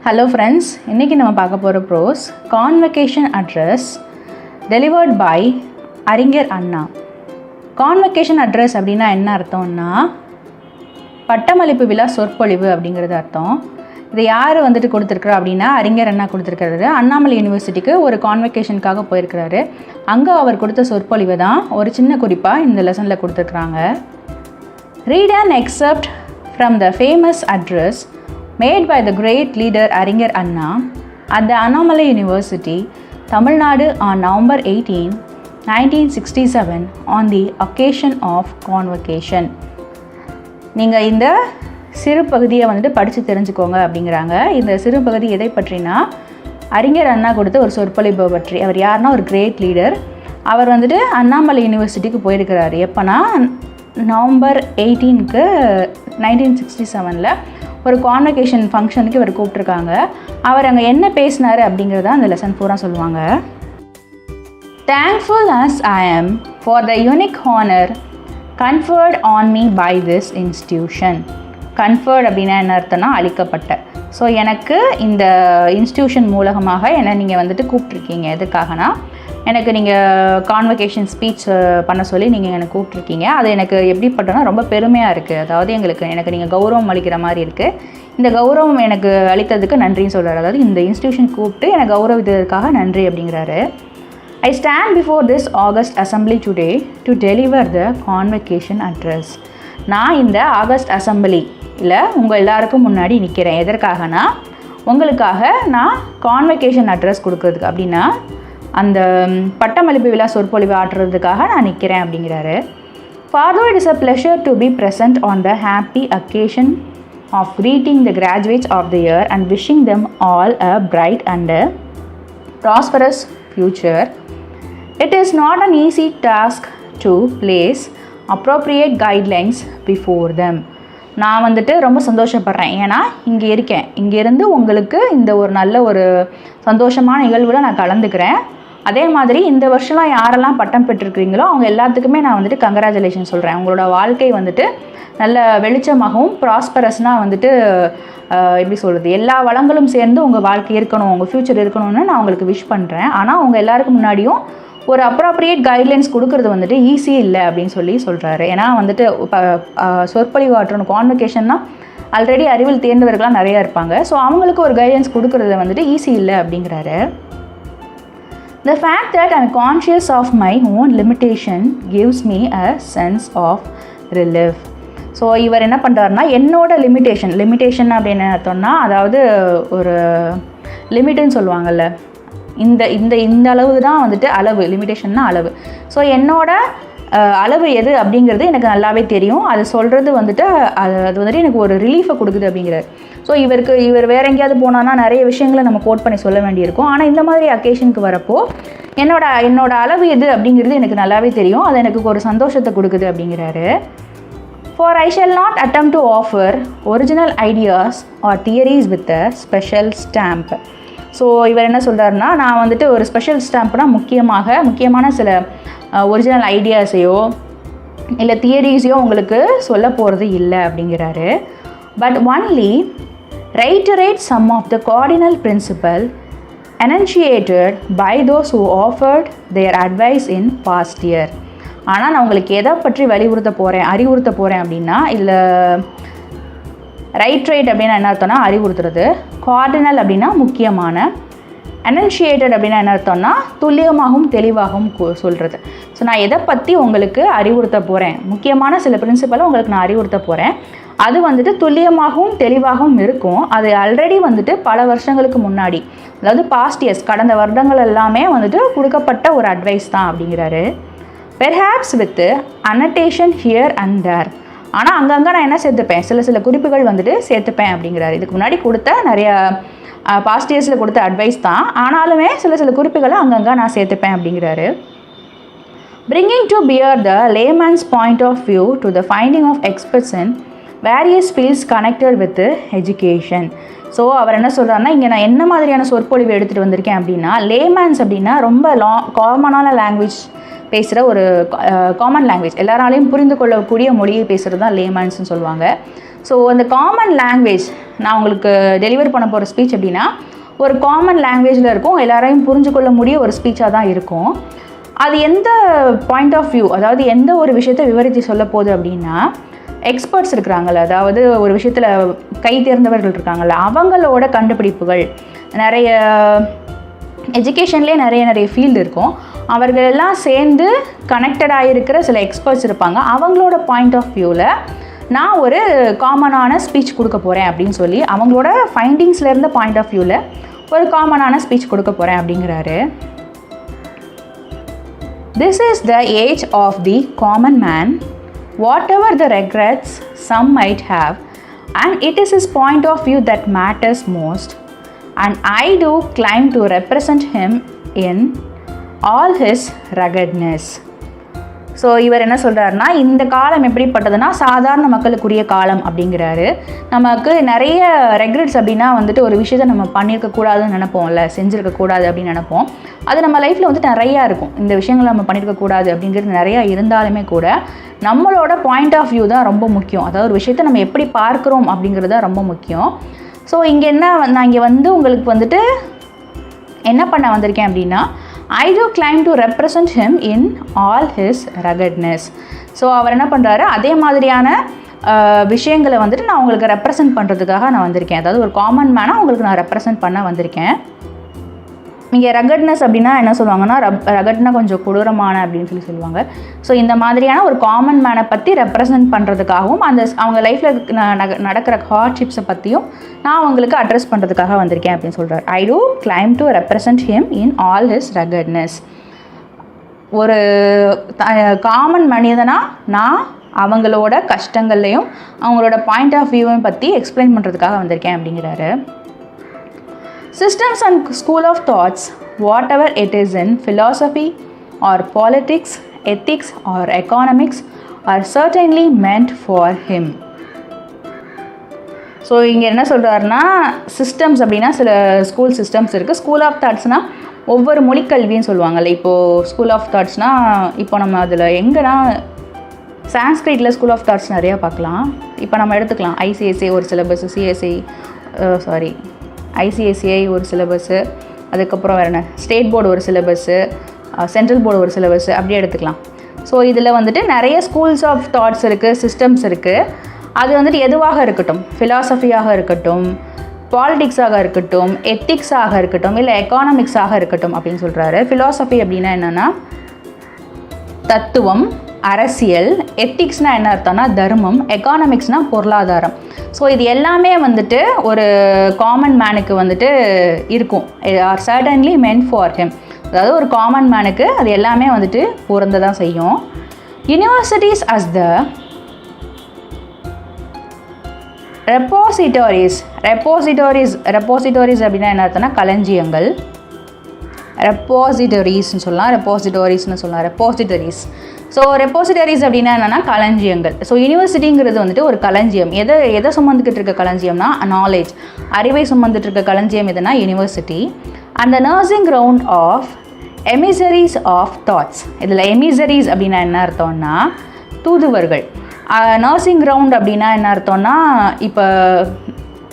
Hello friends, இன்னைக்கு நம்ம பார்க்க போற prose Convocation address delivered by அறிஞர் அண்ணா. Convocation address அப்படினா என்ன அர்த்தம்னா பட்டமளிப்பு விழா சொற்பொழிவு அப்படிங்கிறது அர்த்தம். இது யார் வந்துட்டு கொடுத்திருக்கா அப்படினா அறிஞர் அண்ணா கொடுத்திருக்காரு. அண்ணாமலை யுனிவர்சிட்டிக்கு ஒரு கான்வகேஷனுக்காக போயிருக்காரு. அங்க அவர் கொடுத்த சொற்பொழிவு தான் ஒரு சின்ன குறிப்பா இந்த லெசன்ல கொடுத்திருக்காங்க. Read an excerpt from the famous address made by the great leader Aringer Anna at the Annadurai University, Tamil Nadu on November 18, 1967 on the occasion of Convocation. நீங்கள் இந்த சிறு பகுதியை வந்துட்டு படித்து தெரிஞ்சுக்கோங்க அப்படிங்கிறாங்க. இந்த சிறு பகுதி எதை பற்றினா அறிஞர் அண்ணா கொடுத்த ஒரு சொற்பொழிவு பற்றி. அவர் யாருன்னா ஒரு கிரேட் லீடர். அவர் வந்துட்டு அண்ணாமலை யூனிவர்சிட்டிக்கு போயிருக்கிறாரு. எப்போனா நவம்பர் 18க்கு 1967 ஒரு கான்வகேஷன் ஃபங்க்ஷனுக்கு இவர் கூப்பிட்ருக்காங்க. அவர் அங்கே என்ன பேசினார் அப்படிங்கிறத அந்த லெசன் பூரா சொல்லுவாங்க. Thankful as I am for the unique honor conferred on me by this institution. Conferred அப்படின்னா என்ன அர்த்தம்னா அளிக்கப்பட்ட. ஸோ எனக்கு இந்த இன்ஸ்டியூஷன் மூலமாக என்னை நீங்கள் வந்துட்டு கூப்பிட்ருக்கீங்க. எதுக்காகனா எனக்கு நீங்கள் கான்வகேஷன் ஸ்பீச் பண்ண சொல்லி நீங்கள் எனக்கு கூப்பிட்ருக்கீங்க. அது எனக்கு எப்படிப்பட்டனா ரொம்ப பெருமையாக இருக்குது. அதாவது எனக்கு நீங்கள் கௌரவம் அளிக்கிற மாதிரி இருக்குது. இந்த கௌரவம் எனக்கு அளித்ததுக்கு நன்றின்னு சொல்கிறார். அதாவது இந்த இன்ஸ்டியூஷன் கூப்பிட்டு எனக்கு கௌரவித்ததுக்காக நன்றி அப்படிங்கிறாரு. I stand before this August assembly today to deliver the convocation address. நான் இந்த ஆகஸ்ட் அசம்பிளியில் உங்கள் எல்லாருக்கும் முன்னாடி நிற்கிறேன். எதற்காகனா உங்களுக்காக நான் கான்வகேஷன் அட்ரஸ் கொடுக்கறதுக்கு. அப்படின்னா அந்த பட்டமளிப்பு விழா சொற்பொழிவு ஆற்றுறதுக்காக நான் நிற்கிறேன் அப்படிங்கிறாரு. Further, it is a pleasure to be present on the happy occasion of greeting the graduates of the year and wishing them all a bright and a prosperous future. It is not an easy task to place appropriate guidelines before them. நான் வந்துட்டு ரொம்ப சந்தோஷப்படுறேன். ஏன்னா இங்கே இருக்கேன். இங்கேருந்து உங்களுக்கு இந்த ஒரு நல்ல ஒரு சந்தோஷமான நிகழ்வில் நான் கலந்துக்கிறேன். அதே மாதிரி இந்த வருஷம்லாம் யாரெல்லாம் பட்டம் பெற்றிருக்கிறீங்களோ அவங்க எல்லாத்துக்குமே நான் வந்துட்டு கங்க்ராச்சுலேஷன் சொல்கிறேன். உங்களோட வாழ்க்கை வந்துட்டு நல்ல வெளிச்சமாகவும் ப்ராஸ்பரஸ்னால் வந்துட்டு எப்படி சொல்கிறது, எல்லா வளங்களும் சேர்ந்து உங்கள் வாழ்க்கை இருக்கணும், உங்கள் ஃப்யூச்சர் இருக்கணும்னு நான் உங்களுக்கு விஷ் பண்ணுறேன். ஆனால் உங்கள் எல்லாருக்கும் முன்னாடியும் ஒரு அப்ராப்ரியேட் கைட்லைன்ஸ் கொடுக்குறது வந்துட்டு ஈஸி இல்லை அப்படின்னு சொல்கிறாரு. ஏன்னா வந்துட்டு சொற்பொழிவு ஆற்றணும் கான்வகேஷன்னா ஆல்ரெடி அறிவில் தேர்ந்தவர்களாக நிறையா இருப்பாங்க. ஸோ அவங்களுக்கு ஒரு கைட்லைன்ஸ் கொடுக்குறது வந்துட்டு ஈஸி இல்லை அப்படிங்கிறாரு. The fact that I'm conscious of my own limitation gives me a sense of relief. So இவர் என்ன பண்ணுறாருனா என்னோட லிமிட்டேஷன் அப்படின்னு அர்த்தம்னா அதாவது ஒரு லிமிட்டுன்னு சொல்லுவாங்கள்ல, இந்த அளவு தான் வந்துட்டு அளவு. லிமிட்டேஷன்னா அளவு. ஸோ என்னோட அளவு எது அப்படிங்கிறது எனக்கு நல்லாவே தெரியும். அது சொல்கிறது வந்துட்டு அது வந்துட்டு எனக்கு ஒரு ரிலீஃபை கொடுக்குது அப்படிங்கிறார். ஸோ இவர் வேறு எங்கேயாவது போனான்னா நிறைய விஷயங்களை நம்ம கோட் பண்ணி சொல்ல வேண்டியிருக்கும். ஆனால் இந்த மாதிரி அக்கேஷனுக்கு வரப்போ என்னோட அளவு எது அப்படிங்கிறது எனக்கு நல்லாவே தெரியும். அது எனக்கு ஒரு சந்தோஷத்தை கொடுக்குது அப்படிங்கிறாரு. For I shall not attempt to offer original ideas or theories with a special stamp. So இவர் என்ன சொல்கிறாருன்னா நான் வந்துட்டு ஒரு ஸ்பெஷல் ஸ்டாம்ப்னா முக்கியமான சில ஒரிஜினல் ஐடியாஸையோ இல்லை தியரிஸையோ உங்களுக்கு சொல்ல போகிறது இல்லை அப்படிங்கிறாரு. But only reiterate some of the cardinal principle enunciated by those who offered their advice in past year. ஆனால் நான் உங்களுக்கு எதை பற்றி அறிவுறுத்த போகிறேன் அப்படின்னா, இல்லை ரைட்ரேட் அப்படின்னா என்ன அர்த்தம்னா அறிவுறுத்துறது, கார்டினல் அப்படின்னா முக்கியமான, எனன்ஷியேட்டட் அப்படின்னா என்ன அர்த்தம்னா துல்லியமாகவும் தெளிவாகவும் சொல்கிறது. ஸோ நான் எதை பற்றி உங்களுக்கு அறிவுறுத்த போகிறேன், முக்கியமான சில பிரின்சிபலை உங்களுக்கு நான் அறிவுறுத்த போகிறேன். அது வந்துட்டு துல்லியமாகவும் தெளிவாகவும் இருக்கும். அது ஆல்ரெடி வந்துட்டு பல வருஷங்களுக்கு முன்னாடி, அதாவது பாஸ்ட் இயர்ஸ் கடந்த வருடங்கள் எல்லாமே வந்துட்டு கொடுக்கப்பட்ட ஒரு அட்வைஸ் தான் அப்படிங்கிறாரு. Perhaps with annotation here and தேர். ஆனால் அங்கங்கே நான் என்ன சேர்த்துப்பேன், சில குறிப்புகள் வந்துட்டு சேர்த்துப்பேன் அப்படிங்கிறாரு. இதுக்கு முன்னாடி கொடுத்த நிறைய பாஸ்ட் இயர்ஸில் கொடுத்த அட்வைஸ் தான், ஆனாலுமே சில குறிப்புகளை அங்கங்கே நான் சேர்த்துப்பேன் அப்படிங்கிறாரு. Bringing to bear the layman's point of view to the finding of experts in various fields connected with education. So அவர் என்ன சொல்கிறாருன்னா இங்கே நான் என்ன மாதிரியான சொற்பொழிவு எடுத்துகிட்டு வந்திருக்கேன் அப்படின்னா, லேமேன்ஸ் அப்படின்னா ரொம்ப காமனான லாங்குவேஜ் பேசுகிற ஒரு காமன் லாங்குவேஜ், எல்லாராலையும் புரிந்து கொள்ளக்கூடிய மொழியை பேசுகிறது தான் லேமன்ஸ்னு சொல்லுவாங்க. ஸோ அந்த காமன் லாங்குவேஜ் நான் உங்களுக்கு டெலிவர் பண்ண போகிற ஸ்பீச் எப்படின்னா ஒரு காமன் லாங்குவேஜில் இருக்கும், எல்லாரையும் புரிஞ்சு கொள்ள முடிய ஒரு ஸ்பீச்சாக தான் இருக்கும். அது எந்த பாயிண்ட் ஆஃப் வியூ, அதாவது எந்த ஒரு விஷயத்தை விவரித்து சொல்ல போகுது அப்படின்னா எக்ஸ்பர்ட்ஸ் இருக்கிறாங்கள்ல, அதாவது ஒரு விஷயத்தில் கை தேர்ந்தவர்கள் இருக்காங்கள்ல, அவங்களோட கண்டுபிடிப்புகள், நிறைய எஜுகேஷன்லேயே நிறைய ஃபீல்டு இருக்கும், அவர்கள் எல்லாம் சேர்ந்து கனெக்டடாக இருக்கிற சில எக்ஸ்பர்ட்ஸ் இருப்பாங்க, அவங்களோட பாயிண்ட் ஆஃப் வியூவில் நான் ஒரு காமனான ஸ்பீச் கொடுக்க போகிறேன் அப்படின்னு சொல்லி அவங்களோட ஃபைண்டிங்ஸில் இருந்த பாயிண்ட் ஆஃப் வியூவில் ஒரு காமனான ஸ்பீச் கொடுக்க போகிறேன் அப்படிங்கிறாரு. This is the age of the common man, whatever the regrets some might have, and it is his point of view that matters most, and I do claim to represent him in all his ruggedness. So இவர் என்ன சொல்கிறாருன்னா, இந்த காலம் எப்படிப்பட்டதுன்னா சாதாரண மக்களுக்குரிய காலம் அப்படிங்கிறாரு. நமக்கு நிறைய ரெக்ரெட்ஸ் அப்படின்னா வந்துட்டு ஒரு விஷயத்தை நம்ம பண்ணியிருக்கக்கூடாதுன்னு நினைப்போம்ல, செஞ்சுருக்கக்கூடாது அப்படின்னு நினைப்போம். அது நம்ம லைஃப்பில் வந்துட்டு நிறையா இருக்கும், இந்த விஷயங்கள் நம்ம பண்ணியிருக்கக்கூடாது அப்படிங்கிறது நிறையா இருந்தாலுமே கூட நம்மளோட பாயிண்ட் ஆஃப் வியூ தான் ரொம்ப முக்கியம். அதாவது ஒரு விஷயத்தை நம்ம எப்படி பார்க்குறோம் அப்படிங்கிறது தான் ரொம்ப முக்கியம். ஸோ இங்கே நான் இங்கே உங்களுக்கு வந்துட்டு என்ன பண்ண வந்திருக்கேன் அப்படின்னா, I do claim to represent him in all his ruggedness. So அவர் என்ன பண்ணுறாரு, அதே மாதிரியான விஷயங்களை வந்துட்டு நான் உங்களுக்கு ரெப்ரசன்ட் பண்ணுறதுக்காக நான் வந்திருக்கேன். அதாவது ஒரு காமன் மேனாக உங்களுக்கு நான் ரெப்ரசன்ட் பண்ண வந்திருக்கேன். இங்கே ரகட்னஸ் அப்படின்னா என்ன சொல்லுவாங்கன்னா, ரகட்னா கொஞ்சம் கொடூரமான அப்படின்னு சொல்லுவாங்க. ஸோ இந்த மாதிரியான ஒரு காமன் மேனை பற்றி ரெப்ரசன்ட் பண்ணுறதுக்காகவும் அவங்க லைஃப்பில் நடக்கிற ஹார்ட்ஷிப்ஸை பற்றியும் நான் அவங்களுக்கு அட்ரஸ் பண்ணுறதுக்காக வந்திருக்கேன் அப்படின்னு சொல்கிறார். I do claim to represent him in all his ruggedness. ஒரு காமன் மனிதனாக நான் அவங்களோட கஷ்டங்கள்லையும் அவங்களோட பாயிண்ட் ஆஃப் வியூவையும் பற்றி எக்ஸ்பிளைன் பண்ணுறதுக்காக வந்திருக்கேன் அப்படிங்கிறாரு. Systems and school of thoughts, whatever it is in philosophy or politics, ethics or economics, are certainly meant for him. So இங்கே என்ன சொல்கிறாருன்னா, சிஸ்டம்ஸ் அப்படின்னா சில ஸ்கூல் சிஸ்டம்ஸ் இருக்குது. ஸ்கூல் ஆஃப் தாட்ஸ்னால் ஒவ்வொரு மொழிக்கல்வின்னு சொல்லுவாங்கள்ல. இப்போது ஸ்கூல் ஆஃப் தாட்ஸ்னால் இப்போ நம்ம அதில் எங்கன்னா சான்ஸ்கிரிட்டில் ஸ்கூல் ஆஃப் தாட்ஸ் நிறையா பார்க்கலாம். இப்போ நம்ம எடுத்துக்கலாம் ஐசிஎஸ்சி ஒரு சிலபஸ், ஐசிஎஸ்சிஐ ஒரு சிலபஸ்ஸு, அதுக்கப்புறம் வேறு என்ன ஸ்டேட் போர்டு ஒரு சிலபஸ்ஸு, சென்ட்ரல் போர்டு ஒரு சிலபஸ்ஸு, அப்படியே எடுத்துக்கலாம். ஸோ இதில் வந்துட்டு நிறைய ஸ்கூல்ஸ் ஆஃப் தாட்ஸ் இருக்குது, சிஸ்டம்ஸ் இருக்குது. அது வந்துட்டு எதுவாக இருக்கட்டும், ஃபிலாசபியாக இருக்கட்டும், பாலிடிக்ஸாக இருக்கட்டும், எத்திக்ஸாக இருக்கட்டும், இல்லை எக்கானமிக்ஸாக இருக்கட்டும் அப்படின்னு சொல்கிறாரு. ஃபிலாசபி அப்படின்னா என்னென்னா தத்துவம், அரசியல், எத்திக்ஸ்னால் என்ன அர்த்தம்னா தர்மம், எக்கானமிக்ஸ்னால் பொருளாதாரம். ஸோ இது எல்லாமே வந்துட்டு ஒரு காமன் மேனுக்கு வந்துட்டு இருக்கும். Are certainly meant for him. அதாவது ஒரு காமன் மேனுக்கு அது எல்லாமே வந்துட்டு பொருந்த தான் செய்யும். யூனிவர்சிட்டிஸ் அஸ் த ரெப்போசிட்டோரிஸ் அப்படின்னா என்ன அர்த்தம்னா களஞ்சியங்கள். ரெப்போசிட்டரிஸ்ன்னு சொல்லலாம். ஸோ ரெப்போசிட்டரிஸ் அப்படின்னா என்னென்னா களஞ்சியங்கள். ஸோ யூனிவர்சிட்டிங்கிறது வந்துட்டு ஒரு களஞ்சியம். எதை சுமந்துக்கிட்டு இருக்க களஞ்சியம்னா நாலேஜ், அறிவை சுமந்துட்டு இருக்க களஞ்சியம் எதுனா யூனிவர்சிட்டி. அந்த nursing ground of emissaries of thoughts. இதில் எமிசரிஸ் அப்படின்னா என்ன அர்த்தம்னா தூதுவர்கள். நர்சிங் கிரவுண்ட் அப்படின்னா என்ன அர்த்தம்னா, இப்போ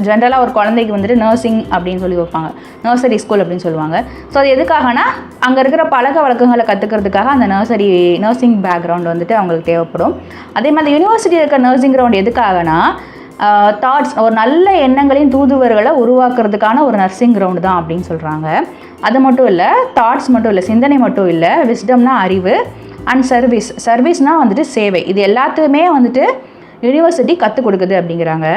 ஜென்ரலாக ஒரு குழந்தைக்கு வந்துட்டு நர்சிங் அப்படின்னு சொல்லி வைப்பாங்க, நர்சரி ஸ்கூல் அப்படின்னு சொல்லுவாங்க. ஸோ அது எதுக்காகனா அங்கே இருக்கிற பழக்க வழக்கங்களை கற்றுக்கிறதுக்காக அந்த நர்சிங் பேக்ரவுண்ட் வந்துட்டு அவங்களுக்கு தேவைப்படும். அதே மாதிரி யூனிவர்சிட்டியில் இருக்கிற நர்சிங் கிரவுண்ட் எதுக்காகனா தாட்ஸ், ஒரு நல்ல எண்ணங்களின் தூதுவர்களை உருவாக்குறதுக்கான ஒரு நர்சிங் கிரவுண்டு தான் அப்படின்னு சொல்கிறாங்க. அது மட்டும் இல்லை, தாட்ஸ் மட்டும் இல்லை, சிந்தனை மட்டும் இல்லை, விஸ்டம்னா அறிவு, அண்ட் சர்வீஸ்னால் வந்துட்டு சேவை. இது எல்லாத்துக்குமே வந்துட்டு யூனிவர்சிட்டி கற்றுக் கொடுக்குது அப்படிங்கிறாங்க.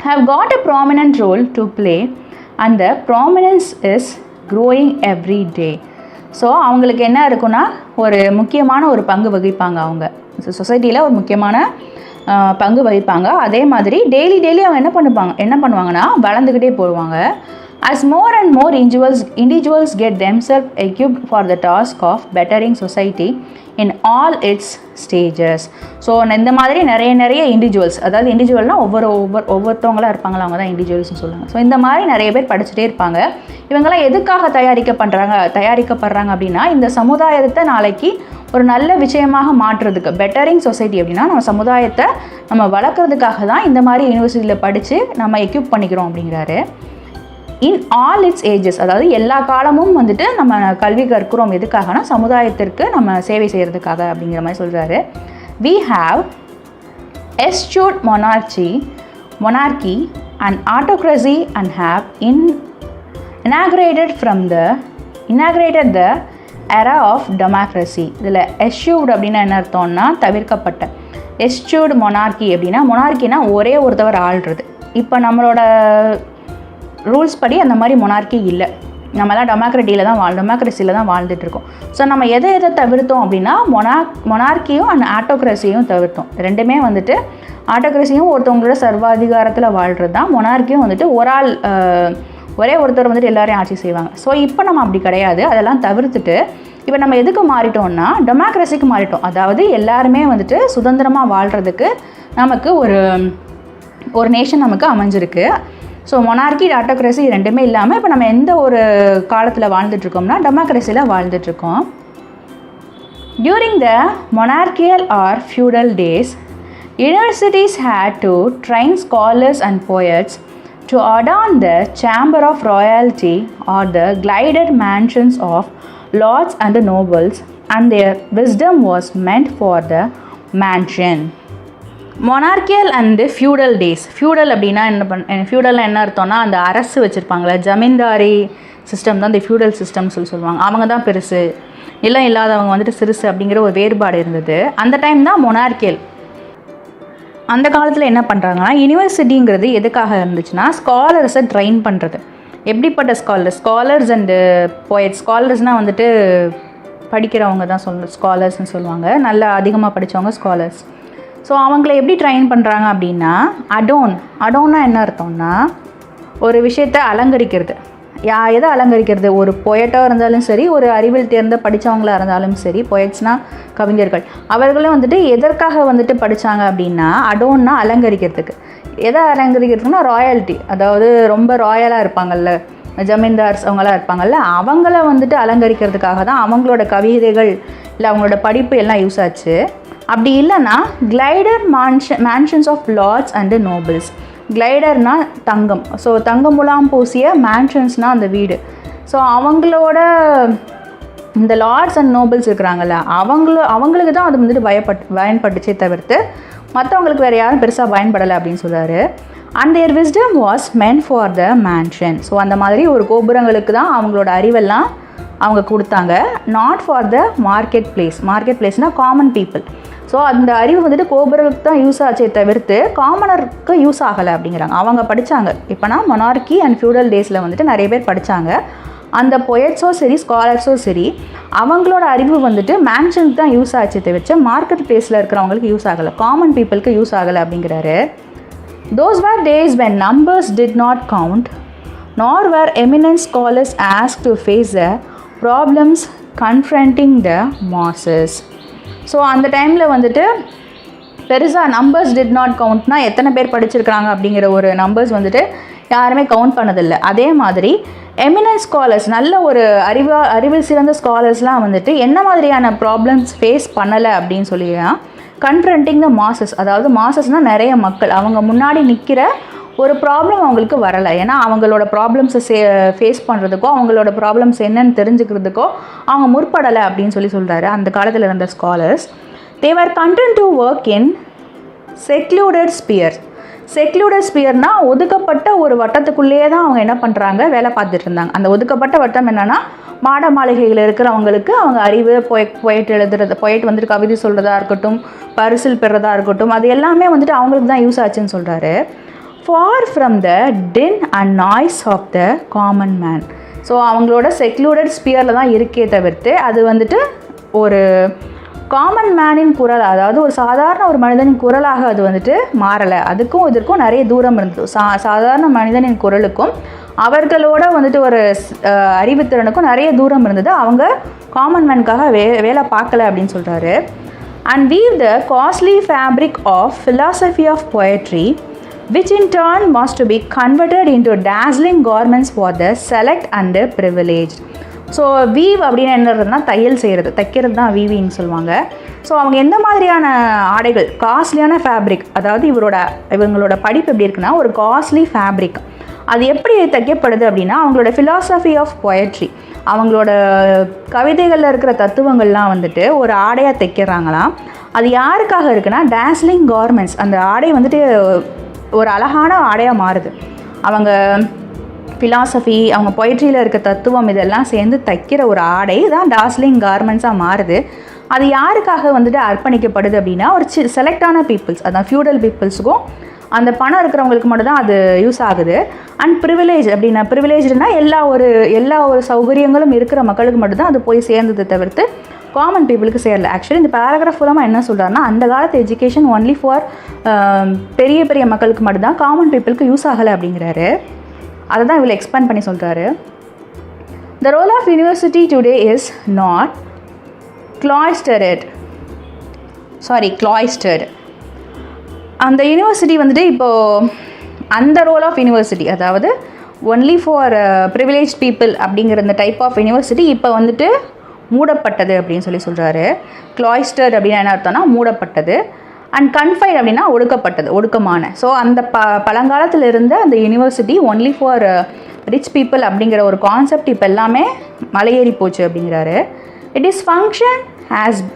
have got a prominent role to play and the prominence is growing every day. So அவங்களுக்கு என்ன இருக்குன்னா ஒரு முக்கியமான ஒரு பங்கு வகிப்பாங்க. அவங்க சொசைட்டியில் ஒரு முக்கியமான பங்கு வகிப்பாங்க. அதே மாதிரி டெய்லி அவங்க என்ன பண்ணுவாங்கன்னா வளர்ந்துக்கிட்டே போடுவாங்க. As more and more individuals get themselves equipped for the task of bettering society in all its stages. So இந்த மாதிரி நிறைய இண்டிவிஜுவல்ஸ், அதாவது இண்டிவிஜுவல்னால் ஒவ்வொருத்தவங்களாக இருப்பாங்களா, அவங்க தான் இண்டிவிஜுவல்ஸ்னு சொல்லுவாங்க. ஸோ இந்த மாதிரி நிறைய பேர் படிச்சுட்டே இருப்பாங்க. இவங்கெல்லாம் எதுக்காக தயாரிக்கப்படுறாங்க அப்படின்னா இந்த சமுதாயத்தை நாளைக்கு ஒரு நல்ல விஷயமாக மாற்றுறதுக்கு, பெட்டரிங் சொசைட்டி அப்படின்னா நம்ம சமுதாயத்தை நம்ம வளர்க்குறதுக்காக தான் இந்த மாதிரி யூனிவர்சிட்டியில் படித்து நம்ம எக்யூப் பண்ணிக்கிறோம் அப்படிங்கிறாரு. இன் ஆல் இட்ஸ் ஏஜஸ், அதாவது எல்லா காலமும் வந்துட்டு நம்ம கல்வி கற்கிறோம் எதுக்காகனா சமுதாயத்திற்கு நம்ம சேவை செய்கிறதுக்காக அப்படிங்கிற மாதிரி சொல்கிறாரு. We have eschewed monarchy and autocracy and have inaugurated the era of democracy. இதில் eschewed அப்படின்னா என்ன அர்த்தம்னா தவிர்க்கப்பட்ட. eschewed monarchy அப்படின்னா மொனார்க்கினா ஒரே ஒருத்தவர் ஆள்றது. இப்போ நம்மளோட ரூல்ஸ் படி அந்த மாதிரி மொனார்க்கி இல்லை, நம்மலாம் டெமோக்ரஸியில் தான் வாழ்ந்துட்டுருக்கோம். ஸோ நம்ம எதை தவிர்த்தோம் அப்படின்னா மொனார்க்கியும் அண்ட் ஆட்டோக்ரஸியும் தவிர்த்தோம். ரெண்டுமே வந்துட்டு ஆட்டோக்ரஸியும் ஒருத்தவங்களோட சர்வாதிகாரத்தில் வாழ்கிறது தான், மொனார்க்கியும் வந்துட்டு ஒரே ஒருத்தர் வந்துட்டு எல்லாரையும் ஆட்சி செய்வாங்க. ஸோ இப்போ நம்ம அப்படி கிடையாது, அதெல்லாம் தவிர்த்துட்டு இப்போ நம்ம எதுக்கு மாறிட்டோம்னா டெமோக்ரஸிக்கு மாறிட்டோம். அதாவது எல்லாருமே வந்துட்டு சுதந்திரமாக வாழ்கிறதுக்கு நமக்கு ஒரு நேஷன் நமக்கு அமைஞ்சிருக்கு. ஸோ மொனார்க்கி ஆட்டோக்ரஸி ரெண்டுமே இல்லாமல் இப்போ நம்ம எந்த ஒரு காலத்தில் வாழ்ந்துட்டுருக்கோம்னா டெமோக்ரஸியில் வாழ்ந்துட்டுருக்கோம். During the monarchical or feudal days, universities had to train scholars and poets to adorn the chamber of royalty or the glided mansions of lords and nobles, and their wisdom was meant for the mansion. Monarchical and feudal days. Feudal அப்படின்னா ஃபியூடல்னால் என்ன அர்த்தம்னா அந்த அரசு வச்சுருப்பாங்களே zamindari system தான் இந்த feudal சிஸ்டம்னு சொல்லுவாங்க. அவங்க தான் பெருசு, நிலம் இல்லாதவங்க வந்துட்டு சிறுசு அப்படிங்கிற ஒரு வேறுபாடு இருந்தது. அந்த டைம் தான் மொனார்க்கியல். அந்த காலத்தில் என்ன பண்ணுறாங்கன்னா யூனிவர்சிட்டிங்கிறது எதுக்காக இருந்துச்சுன்னா ஸ்காலர்ஸை ட்ரெயின் பண்ணுறது. எப்படிப்பட்ட ஸ்காலர்ஸ் அண்டு போயட்ஸ். ஸ்காலர்ஸ்னால் வந்துட்டு படிக்கிறவங்க தான் ஸ்காலர்ஸ்னு சொல்லுவாங்க, நல்லா அதிகமாக படித்தவங்க ஸ்காலர்ஸ். ஸோ அவங்கள எப்படி ட்ரெயின் பண்ணுறாங்க அப்படின்னா அடோன்னா என்ன அர்த்தம்னா ஒரு விஷயத்தை அலங்கரிக்கிறது. எதை அலங்கரிக்கிறது? ஒரு பொயட்டாக இருந்தாலும் சரி, ஒரு அறிவில் தேர்ந்த படித்தவங்களாக இருந்தாலும் சரி, பொயட்ஸ்னால் கவிஞர்கள், அவர்களும் வந்துட்டு எதற்காக வந்துட்டு படித்தாங்க அப்படின்னா அடோன்னா அலங்கரிக்கிறதுக்கு. எதை அலங்கரிக்கிறதுக்குன்னா ராயல்ட்டி, அதாவது ரொம்ப ராயலாக இருப்பாங்கல்ல ஜமீன்தார்ஸ் அவங்களாம் இருப்பாங்கல்ல, அவங்கள வந்துட்டு அலங்கரிக்கிறதுக்காக தான் அவங்களோட கவிதைகள் இல்லை அவங்களோட படிப்பு எல்லாம் யூஸ் ஆச்சு. அப்படி இல்லைன்னா gilded mansions of lords and nobles. கிளைடர்னால் தங்கம், ஸோ தங்கம் முலாம் பூசிய மேன்ஷன்ஸ்னால் அந்த வீடு. ஸோ அவங்களோட இந்த லார்ட்ஸ் அண்ட் நோபிள்ஸ் இருக்கிறாங்கல்ல அவங்களுக்கு தான் அது வந்துட்டு பயன்பட்டுச்சே தவிர்த்து மற்றவங்களுக்கு வேறு யாரும் பெருசாக பயன்படலை அப்படின்னு சொல்கிறாரு. And their wisdom was meant for the mansion. So அந்த மாதிரி ஒரு கோபுரங்களுக்கு தான் அவங்களோட அறிவெல்லாம் அவங்க கொடுத்தாங்க, நாட் ஃபார் த மார்க்கெட் பிளேஸ்னால் காமன் பீப்புள். ஸோ அந்த அறிவு வந்துட்டு கோபுரத்துக்கு தான் யூஸ் ஆச்சே தவிர்த்து காமனருக்கு யூஸ் ஆகலை அப்படிங்கிறாங்க. அவங்க படித்தாங்க. இப்போனா மொனார்க்கி அண்ட் ஃபியூடல் டேஸில் வந்துட்டு நிறைய பேர் படித்தாங்க. அந்த பொயட்ஸோ சரி ஸ்காலர்ஸோ சரி அவங்களோட அறிவு வந்துட்டு மேன்ஷனுக்கு தான் யூஸ் ஆச்சே தவிர்த்து மார்க்கெட் பிளேஸில் இருக்கிறவங்களுக்கு யூஸ் ஆகலை, காமன் பீப்புளுக்கு யூஸ் ஆகலை அப்படிங்கிறாரு. Those were days when numbers did not count, nor were eminent scholars asked to face the problems confronting the masses. So அந்த டைமில் வந்துட்டு பெருசாக நம்பர்ஸ் டிட் நாட் கவுண்ட்னா எத்தனை பேர் படிச்சிருக்கிறாங்க அப்படிங்கிற ஒரு நம்பர்ஸ் வந்துட்டு யாருமே கவுண்ட் பண்ணதில்லை. அதே மாதிரி எமினன்ட் ஸ்காலர்ஸ், நல்ல ஒரு அறிவில் சிறந்த ஸ்காலர்ஸ்லாம் வந்துட்டு என்ன மாதிரியான ப்ராப்ளம்ஸ் ஃபேஸ் பண்ணலை அப்படின்னு சொல்லினா கன்ஃப்ரண்டிங் த மாசஸ், அதாவது மாசஸ்னால் நிறைய மக்கள், அவங்க முன்னாடி நிற்கிற ஒரு ப்ராப்ளம் அவங்களுக்கு வரலை. ஏன்னா அவங்களோட ப்ராப்ளம்ஸை ஃபேஸ் பண்ணுறதுக்கோ அவங்களோட ப்ராப்ளம்ஸ் என்னன்னு தெரிஞ்சுக்கிறதுக்கோ அவங்க முற்படலை அப்படின்னு சொல்கிறாரு. அந்த காலத்தில் இருந்த scholars they were content to work in secluded ஸ்பியர்னால் ஒதுக்கப்பட்ட ஒரு வட்டத்துக்குள்ளேயே தான் அவங்க என்ன பண்ணுறாங்க, வேலை பார்த்துட்டு இருந்தாங்க. அந்த ஒதுக்கப்பட்ட வட்டம் என்னென்னா மாட மாளிகையில் இருக்கிறவங்களுக்கு அவங்க அறிவு பொயட் வந்துட்டு கவிதை சொல்கிறதா இருக்கட்டும், பரிசில் பெறதா இருக்கட்டும், அது எல்லாமே வந்துட்டு அவங்களுக்கு தான் யூஸ் ஆச்சுன்னு சொல்கிறாரு. For from the din and noise of the common man. So அவங்களோட செக்லூடட் ஸ்பியரில் தான் இருக்கே தவிர்த்து அது வந்துட்டு ஒரு காமன் மேனின் குரல், அதாவது ஒரு சாதாரண ஒரு மனிதனின் குரலாக அது வந்துட்டு மாறலை. அதுக்கும் இதற்கும் நிறைய தூரம் இருந்தது. சாதாரண மனிதனின் குரலுக்கும் அவர்களோட வந்துட்டு ஒரு அறிவுத்திறனுக்கும் நிறைய தூரம் இருந்தது. அவங்க காமன் மேனுக்காக வேலை பார்க்கலை அப்படின்னு சொல்கிறாரு. And weave the costly fabric of philosophy of poetry, which in turn was to be converted into dazzling garments for the select and privileged. So we've அப்படின்னு என்னதுன்னா தையல் செய்கிறது, தைக்கிறது தான் வீவின்னு சொல்லுவாங்க. ஸோ அவங்க எந்த மாதிரியான ஆடைகள், காஸ்ட்லியான ஃபேப்ரிக், அதாவது இவங்களோட படிப்பு எப்படி இருக்குன்னா ஒரு காஸ்ட்லி ஃபேப்ரிக், அது எப்படி தைக்கப்படுது அப்படின்னா அவங்களோட ஃபிலாசபி ஆஃப் பொயட்ரி, அவங்களோட கவிதைகளில் இருக்கிற தத்துவங்கள்லாம் வந்துட்டு ஒரு ஆடையாக தைக்கிறாங்களாம். அது யாருக்காக இருக்குன்னா டாஸ்லிங் கார்மெண்ட்ஸ், அந்த ஆடை வந்துட்டு ஒரு அழகான ஆடையாக மாறுது. அவங்க ஃபிலாசபி, அவங்க பொயட்ரியில் இருக்க தத்துவம் இதெல்லாம் சேர்ந்து தைக்கிற ஒரு ஆடை தான் டாஸ்லிங் கார்மெண்ட்ஸாக மாறுது. அது யாருக்காக வந்துட்டு அர்ப்பணிக்கப்படுது அப்படின்னா ஒரு செலக்டான பீப்புள்ஸ், அதான் ஃபியூடல் பீப்புள்ஸுக்கும் அந்த பணம் இருக்கிறவங்களுக்கு மட்டும் தான் அது யூஸ் ஆகுது. அண்ட் ப்ரிவிலேஜ் அப்படின்னா, ப்ரிவிலேஜ்னா எல்லா ஒரு சௌகரியங்களும் இருக்கிற மக்களுக்கு மட்டும்தான் அது போய் சேர்ந்ததை தவிர்த்து காமன் பீப்புளுக்கு சேரல. ஆக்சுவலி இந்த பேராகிராஃப் மூலமாக என்ன சொல்கிறாருன்னா அந்த காலத்து எஜுகேஷன் ஒன்லி ஃபார் பெரிய பெரிய மக்களுக்கு மட்டும்தான், காமன் பீப்புளுக்கு யூஸ் ஆகலை அப்படிங்கிறாரு. அதை தான் இவ்வளோ எக்ஸ்பேண்ட் பண்ணி சொல்கிறாரு. The role of university today is not cloistered. அந்த யூனிவர்சிட்டி வந்துட்டு இப்போது அந்த ரோல் ஆஃப் யூனிவர்சிட்டி, அதாவது ஒன்லி ஃபார் ப்ரிவிலேஜ் பீப்புள் அப்படிங்கிற இந்த டைப் ஆஃப் யூனிவர்சிட்டி இப்போ வந்துட்டு மூடப்பட்டது அப்படின்னு சொல்கிறாரு. கிளாய்ஸ்டர் அப்படின்னா என்ன அர்த்தம்னா மூடப்பட்டது. அண்ட் கன்ஃபைன் அப்படின்னா ஒடுக்கப்பட்டது, ஒடுக்கமான. ஸோ அந்த பழங்காலத்தில் இருந்த அந்த university only for rich people அப்படிங்கிற ஒரு கான்செப்ட் இப்போ எல்லாமே மலையேறி போச்சு அப்படிங்கிறாரு.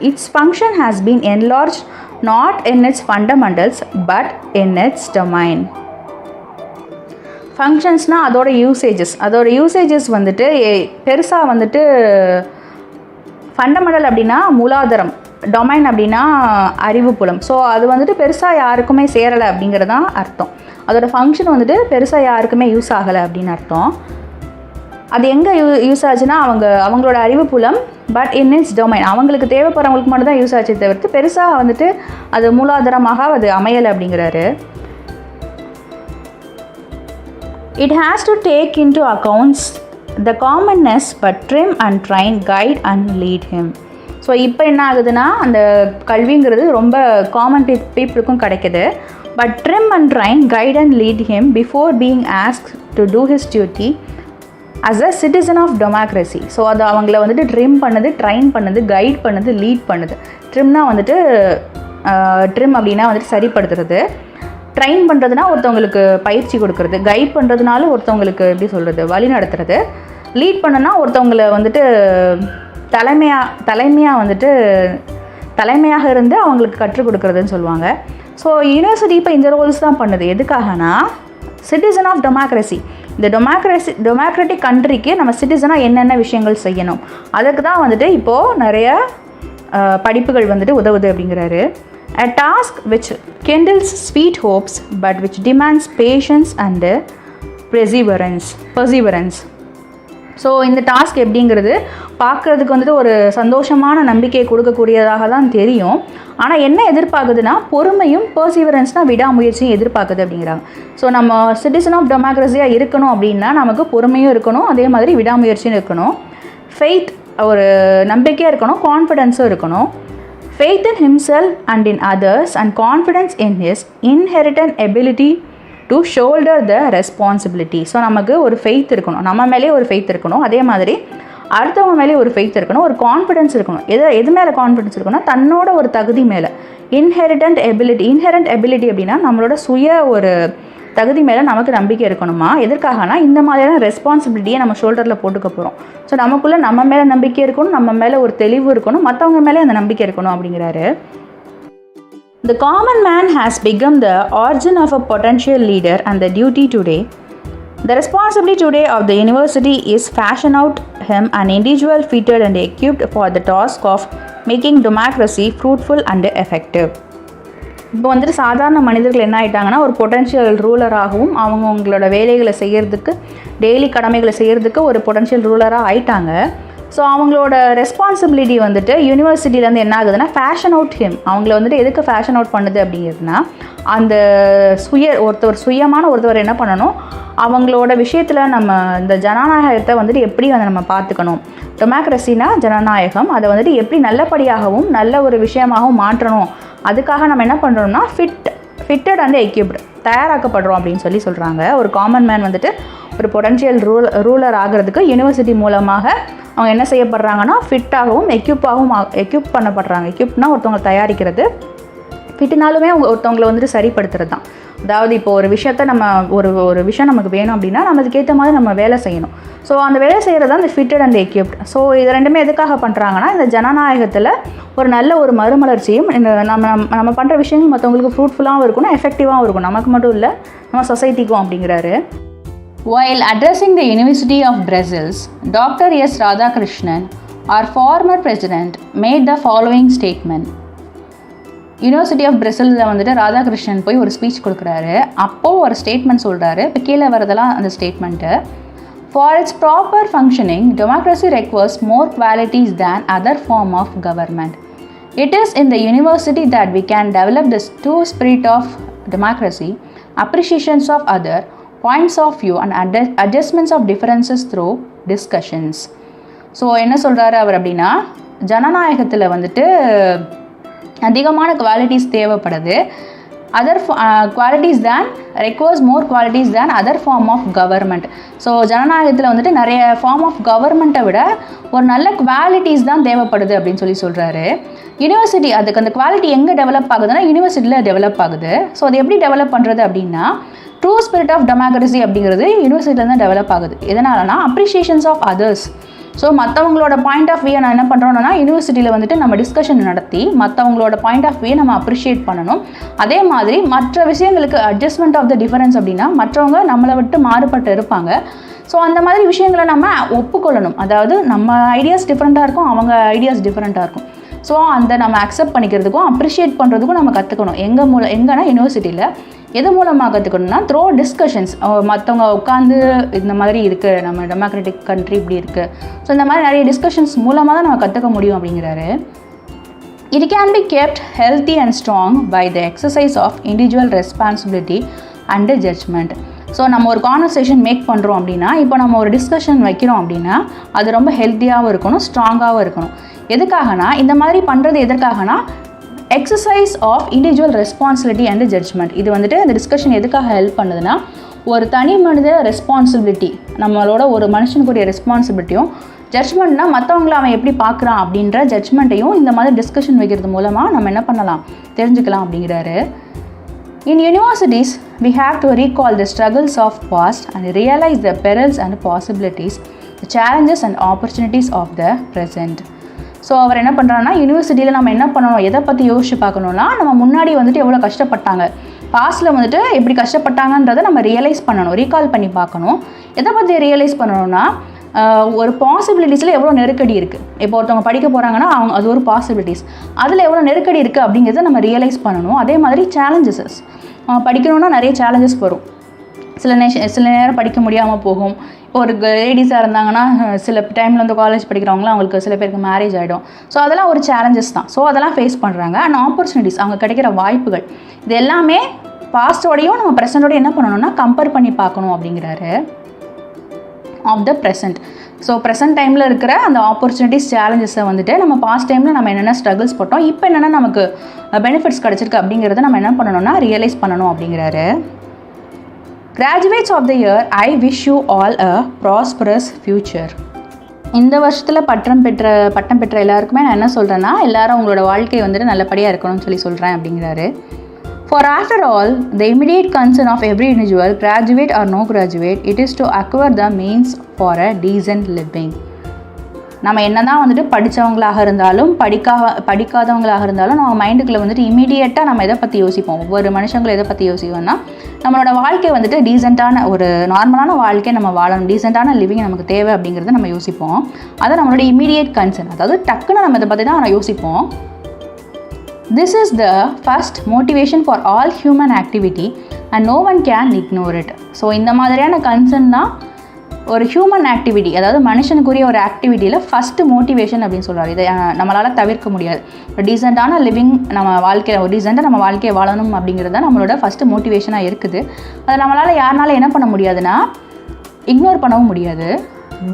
its function has been enlarged not in its fundamentals but in its domain. ஃபங்க்ஷன்ஸ்னால் அதோட யூசேஜஸ் வந்துட்டு பெருசாக வந்துட்டு ஃபண்டமெண்டல் அப்படின்னா மூலாதாரம், டொமைன் அப்படின்னா அறிவுப்புலம். ஸோ அது வந்துட்டு பெருசாக யாருக்குமே சேரலை அப்படிங்கிறது தான் அர்த்தம். அதோட ஃபங்க்ஷன் வந்துட்டு பெருசாக யாருக்குமே யூஸ் ஆகலை அப்படின்னு அர்த்தம். அது எங்கே யூஸ் ஆச்சுன்னா அவங்களோட அறிவுப்புலம், பட் இன் இட்ஸ் டொமைன், அவங்களுக்கு தேவைப்படுறவங்களுக்கு மட்டும் தான் யூஸ் ஆச்சு தவிர்த்து பெருசாக வந்துட்டு அது மூலாதாரமாக அது அமையலை அப்படிங்கிறாரு. It has to take into accounts the commonness but trim and train, guide and lead him. So இப்போ என்ன ஆகுதுன்னா அந்த கல்விங்கிறது ரொம்ப காமன் பீப்புளுக்கும் கிடைக்குது. But trim and train, guide and lead him before being asked to do his duty as a citizen of democracy. So அது அவங்கள வந்துட்டு ட்ரிம் பண்ணுது, ட்ரைன் பண்ணுது, கைட் பண்ணுது, லீட் பண்ணுது. ட்ரிம்னா வந்துட்டு ட்ரிம் அப்படின்னா வந்துட்டு சரிப்படுத்துறது, ட்ரைன் பண்ணுறதுனா ஒருத்தவங்களுக்கு பயிற்சி கொடுக்கறது, கைட் பண்ணுறதுனால ஒருத்தவங்களுக்கு எப்படி சொல்கிறது வழி நடத்துறது, லீட் பண்ணுனா ஒருத்தவங்களை வந்துட்டு தலைமையாக இருந்து அவங்களுக்கு கற்றுக் கொடுக்குறதுன்னு சொல்லுவாங்க. ஸோ யூனிவர்சிட்டி இப்போ இந்த ரோல்ஸ் தான் பண்ணுது. எதுக்காகனா சிட்டிசன் ஆஃப் டெமோக்ரஸி, இந்த டெமோக்ராட்டிக் கண்ட்ரிக்கு நம்ம சிட்டிசனாக என்னென்ன விஷயங்கள் செய்யணும் அதுக்கு தான் வந்துட்டு இப்போது நிறைய படிப்புகள் வந்துட்டு உதவுது அப்படிங்கிறாரு. A task which kindles sweet hopes but which demands patience and perseverance. So இந்த டாஸ்க் எப்படிங்கிறது பார்க்குறதுக்கு வந்துட்டு ஒரு சந்தோஷமான நம்பிக்கையை கொடுக்கக்கூடியதாக தான் தெரியும். ஆனால் என்ன எதிர்பார்க்குதுன்னா பொறுமையும், பர்சீவரன்ஸ்னால் விடாமுயற்சியும் எதிர்பார்க்குது அப்படிங்கிறாங்க. ஸோ நம்ம சிட்டிசன் ஆஃப் டெமோக்ரஸியாக இருக்கணும் அப்படின்னா நமக்கு பொறுமையும் இருக்கணும், அதே மாதிரி விடாமுயற்சியும் இருக்கணும், ஃபெய்த் ஒரு நம்பிக்கையாக இருக்கணும், கான்ஃபிடென்ஸும் இருக்கணும். Faith in himself and in others and confidence in his inherent ability to shoulder the responsibility. So நமக்கு ஒரு ஃபெய்த் இருக்கணும், நம்ம மேலே ஒரு ஃபெய்த் இருக்கணும், அதே மாதிரி அடுத்தவங்க மேலே ஒரு ஃபெய்த் இருக்கணும், ஒரு கான்ஃபிடென்ஸ் இருக்கணும். எது மேலே கான்ஃபிடென்ஸ் இருக்கணும்னா தன்னோட ஒரு தகுதி மேலே. இன்ஹெரிட்டன்ட் எபிலிட்டி அப்படின்னா நம்மளோட ஒரு தகுதி மேலே நமக்கு நம்பிக்கை இருக்கணுமா. எதற்காகனா இந்த மாதிரியான ரெஸ்பான்சிபிலிட்டியை நம்ம ஷோல்டரில் போட்டுக்க போகிறோம். ஸோ நமக்குள்ளே நம்ம மேலே நம்பிக்கை இருக்கணும், நம்ம மேலே ஒரு தெளிவு இருக்கணும், மற்றவங்க மேலே அந்த நம்பிக்கை இருக்கணும் அப்படிங்கிறாரு. The common man has become the origin of a potential leader and the duty today. The responsibility today of the university is fashion out him an individual fitted and equipped for the task of making democracy fruitful and effective. இப்போ வந்துட்டு சாதாரண மனிதர்கள் என்ன ஆகிட்டாங்கன்னா ஒரு potential ரூலராகவும் அவங்களோட வேலைகளை செய்கிறதுக்கு, daily கடமைகளை செய்கிறதுக்கு ஒரு பொட்டன்ஷியல் ரூலராக ஆயிட்டாங்க. ஸோ அவங்களோட ரெஸ்பான்சிபிலிட்டி வந்துட்டு யூனிவர்சிட்டியிலேருந்து என்ன ஆகுதுன்னா ஃபேஷன் அவுட் ஹிம், அவங்கள வந்துட்டு எதுக்கு ஃபேஷன் அவுட் பண்ணுது அப்படிங்கிறதுனா அந்த சுயமான ஒருத்தவர் என்ன பண்ணணும், அவங்களோட விஷயத்தில் நம்ம இந்த ஜனநாயகத்தை வந்துட்டு எப்படி நம்ம பார்த்துக்கணும், டெமோக்ரஸினா ஜனநாயகம், அதை வந்துட்டு எப்படி நல்லபடியாகவும் நல்ல ஒரு விஷயமாகவும் மாற்றணும், அதுக்காக நம்ம என்ன பண்ணுறோம்னா ஃபிட்டட் அண்ட் எக்யூப்டு, தயாராக்கப்படுறோம் அப்படின்னு சொல்கிறாங்க. ஒரு காமன் மேன் வந்துட்டு பொட்டன்ஷியல் ரூலர் ஆகிறதுக்கு யூனிவர்சிட்டி மூலமாக அவங்க என்ன செய்யப்படுறாங்கன்னா ஃபிட்டாகவும் எக்யூப் பண்ணப்படுறாங்க. எக்யூப்னா ஒருத்தவங்க தயாரிக்கிறது, ஃபிட்னாலுமே ஒருத்தவங்களை வந்துட்டு சரிப்படுத்துறது தான். அதாவது இப்போ ஒரு விஷயத்தை நம்ம ஒரு விஷயம் நமக்கு வேணும் அப்படின்னா நம்ம அதுக்கேற்ற மாதிரி நம்ம வேலை செய்யணும். ஸோ அந்த வேலை செய்கிறது தான் இந்த ஃபிட்டட் அண்ட் எக்யூப்ட். ஸோ இது ரெண்டுமே எதுக்காக பண்ணுறாங்கன்னா இந்த ஜனநாயகத்தில் ஒரு நல்ல ஒரு மறுமலர்ச்சியும் இந்த நம்ம பண்ணுற விஷயங்கள் மற்றவங்களுக்கு ஃப்ரூட்ஃபுல்லாகவும் இருக்கணும், எஃபெக்டிவாகவும் இருக்கும், நமக்கு மட்டும் இல்லை நம்ம சொசைட்டிக்கும் அப்படிங்கிறாரு. While addressing the University of Brussels, Dr. S. Radhakrishnan, our former president, made the following statement. University of பிரசல்ஸில் வந்துட்டு ராதாகிருஷ்ணன் போய் ஒரு ஸ்பீச் கொடுக்குறாரு. அப்போது ஒரு ஸ்டேட்மெண்ட் சொல்கிறாரு. இப்போ கீழே வரதெல்லாம் அந்த statement. For its proper functioning democracy requires more qualities than other form of government. It is in the university that we can develop this true spirit of democracy, appreciations of other points of view and adjustments of differences through discussions. So என்ன சொல்கிறாரு அவர் அப்படின்னா, ஜனநாயகத்தில் வந்துட்டு அதிகமான qualities தேவைப்படுது. Other qualities than requires more qualities than other form of government. So ஜனநாயகத்தில் வந்துட்டு நிறைய ஃபார்ம் ஆஃப் கவர்மெண்ட்டை விட ஒரு நல்ல குவாலிட்டிஸ் தான் தேவைப்படுது அப்படின்னு சொல்கிறாரு. யூனிவர்சிட்டி அதுக்கு அந்த குவாலிட்டி எங்கே டெவலப் ஆகுதுன்னா யூனிவர்சிட்டியில் டெவலப் ஆகுது. ஸோ அது எப்படி டெவலப் பண்ணுறது அப்படின்னா, ட்ரூ ஸ்பிரிட் ஆஃப் டெமோக்ரஸி அப்படிங்கிறது யூனிவர்சிட்டியில் தான் டெவலப் ஆகுது. எதனாலனா அப்ரிஷியேஷன்ஸ் ஆஃப் அதர்ஸ். ஸோ மற்றவங்களோட பாயிண்ட் ஆஃப் வியூ நான் என்ன பண்ணுறோன்னா யூனிவர்சிட்டியில் வந்துட்டு நம்ம டிஸ்கஷன் நடத்தி மற்றவங்களோட பாயிண்ட் ஆஃப் வியூ நம்ம அப்ரிஷியேட் பண்ணணும். அதே மாதிரி மற்ற விஷயங்களுக்கு அட்ஜஸ்ட்மெண்ட் ஆஃப் த டிஃபரன்ஸ் அப்படின்னா மற்றவங்க நம்மளை விட்டு மாறுபட்டு இருப்பாங்க. ஸோ அந்த மாதிரி விஷயங்களை நம்ம ஒப்புக்கொள்ளணும். அதாவது நம்ம ஐடியாஸ் டிஃப்ரெண்ட்டாக இருக்கும், அவங்க ஐடியாஸ் டிஃப்ரெண்ட்டாக இருக்கும். ஸோ அந்த நம்ம அக்செப்ட் பண்ணிக்கிறதுக்கும் அப்ரிஷியேட் பண்ணுறதுக்கும் நம்ம கற்றுக்கணும். எங்கன்னா யூனிவர்சிட்டியில் எது மூலமாக கற்றுக்கணும்னா த்ரோ டிஸ்கஷன்ஸ். மற்றவங்க உட்காந்து இந்த மாதிரி இருக்குது, நம்ம டெமோக்ராட்டிக் கண்ட்ரி இப்படி இருக்குது, ஸோ இந்த மாதிரி நிறைய டிஸ்கஷன்ஸ் மூலமாக தான் நம்ம கற்றுக்க முடியும் அப்படிங்கிறாரு. It can be kept healthy and strong by the exercise of individual responsibility and judgment. So நம்ம ஒரு கான்வர்சேஷன் மேக் பண்ணுறோம் அப்படின்னா, இப்போ நம்ம ஒரு டிஸ்கஷன் வைக்கிறோம் அப்படின்னா அது ரொம்ப ஹெல்த்தியாகவும் இருக்கணும், ஸ்ட்ராங்காகவும் இருக்கணும். எதுக்காகனா இந்த மாதிரி பண்ணுறது எதற்காகனா exercise of individual responsibility and judgement. இது வந்துட்டு இந்த டிஸ்கஷன் எதுக்காக ஹெல்ப் பண்ணுதுன்னா, ஒரு தனி மனித ரெஸ்பான்சிபிலிட்டி, நம்மளோட ஒரு மனுஷனுக்குரிய ரெஸ்பான்சிபிலிட்டியும், ஜட்ஜ்மெண்ட்னா மற்றவங்கள அவன் எப்படி பார்க்குறான் அப்படின்ற ஜட்ஜ்மெண்ட்டையும் இந்த மாதிரி டிஸ்கஷன் வைக்கிறது மூலமாக நம்ம என்ன பண்ணலாம், தெரிஞ்சுக்கலாம் அப்படிங்கிறாரு. In universities, we have to recall the struggles of past and realize the perils and possibilities, the challenges and opportunities of the present. So அவர் என்ன பண்ணுறாங்கன்னா, யூனிவர்சிட்டியில் நம்ம என்ன பண்ணணும், எதை பற்றி யோசிச்சு பார்க்கணுன்னா, நம்ம முன்னாடி வந்துட்டு எவ்வளோ கஷ்டப்பட்டாங்க, பாஸ்ட்டில் வந்துட்டு எப்படி கஷ்டப்பட்டாங்கன்றதை நம்ம ரியலைஸ் பண்ணணும், ரீகால் பண்ணி பார்க்கணும். எதை பற்றி ரியலைஸ் பண்ணணும்னா, ஒரு பாசிபிலிட்டிஸில் எவ்வளோ நெருக்கடி இருக்குது. இப்போ ஒருத்தவங்க படிக்க போகிறாங்கன்னா அது ஒரு பாசிபிலிட்டிஸ், அதில் எவ்வளோ நெருக்கடி இருக்குது அப்படிங்கிறத நம்ம ரியலைஸ் பண்ணணும். அதே மாதிரி சேலஞ்சஸஸ், படிக்கணுன்னா நிறைய சேலஞ்சஸ் வரும். சில நேரம் படிக்க முடியாமல் போகும். ஒரு லேடிஸாக இருந்தாங்கன்னா சில டைமில் வந்து காலேஜ் படிக்கிறவங்களாம் அவங்களுக்கு சில பேருக்கு மேரேஜ் ஆகிடும். ஸோ அதெல்லாம் ஒரு சேலஞ்சஸ் தான். ஸோ அதெல்லாம் ஃபேஸ் பண்ணுறாங்க. அண்ட் ஆப்பர்ச்சுனிட்டிஸ், அவங்க கிடைக்கிற வாய்ப்புகள், இது எல்லாமே பாஸ்டோடையும் நம்ம ப்ரெசென்ட்டோடையும் என்ன பண்ணணும்னா கம்பேர் பண்ணி பார்க்கணும் அப்படிங்கிறாரு. Of the present. So present டைமில் இருக்கிற அந்த ஆப்பர்ச்சுனிட்டிஸ், சேலஞ்சஸை வந்துட்டு நம்ம பாஸ்ட் டைமில் நம்ம என்னென்ன ஸ்ட்ரகிள்ஸ் போட்டோம், இப்போ என்னென்ன நமக்கு பெனிஃபிட்ஸ் கிடச்சிருக்கு அப்படிங்கிறத நம்ம என்ன பண்ணணும்னா ரியலைஸ் பண்ணணும் அப்படிங்கிறாரு. Graduates of the year, I wish you all a prosperous future. இந்த வருஷத்தில் பட்டம் பெற்ற எல்லாருக்குமே நான் என்ன சொல்கிறேன்னா, எல்லாரும் உங்களோட வாழ்க்கை வந்துட்டு நல்லபடியாக இருக்கணும்னு சொல்கிறேன் அப்படிங்கிறாரு. For after all, the immediate concern of every individual, graduate or no graduate, it is to acquire the means for a decent living. நம்ம என்ன தான் வந்துட்டு படித்தவங்களாக இருந்தாலும் படிக்காதவங்களாக இருந்தாலும் நம்ம மைண்டுக்குள்ளே வந்துட்டு இமீடியட்டாக நம்ம எதை பற்றி யோசிப்போம், ஒவ்வொரு மனுஷங்களும் எதை பற்றி யோசிப்போம்னா, நம்மளோட வாழ்க்கை வந்துட்டு டீசெண்டான ஒரு நார்மலான வாழ்க்கையை நம்ம வாழணும், டீசெண்டான லிவிங் நமக்கு தேவை அப்படிங்கிறத நம்ம யோசிப்போம். அதை நம்மளோட இமீடியட் கன்சர்ன், அதாவது டக்குன்னு நம்ம இதை பற்றி தான் யோசிப்போம். This is the first motivation for all human activity and no one can ignore it. So இந்த மாதிரியான கன்சர்ன் தான் ஒரு ஹியூமன் ஆக்டிவிட்டி, அதாவது மனுஷனுக்குரிய ஒரு ஆக்டிவிட்டியில் ஃபஸ்ட்டு மோட்டிவேஷன் அப்படின்னு சொல்கிறார். இதை நம்மளால் தவிர்க்க முடியாது. ஒரு டீசெண்டான லிவிங், நம்ம வாழ்க்கையில் ஒரு டீசெண்டாக நம்ம வாழ்க்கையை வாழணும் அப்படிங்கிறது தான் நம்மளோட ஃபஸ்ட்டு மோட்டிவேஷனாக இருக்குது. அதை நம்மளால் யாருனால என்ன பண்ண முடியாதுன்னா இக்னோர் பண்ணவும் முடியாது.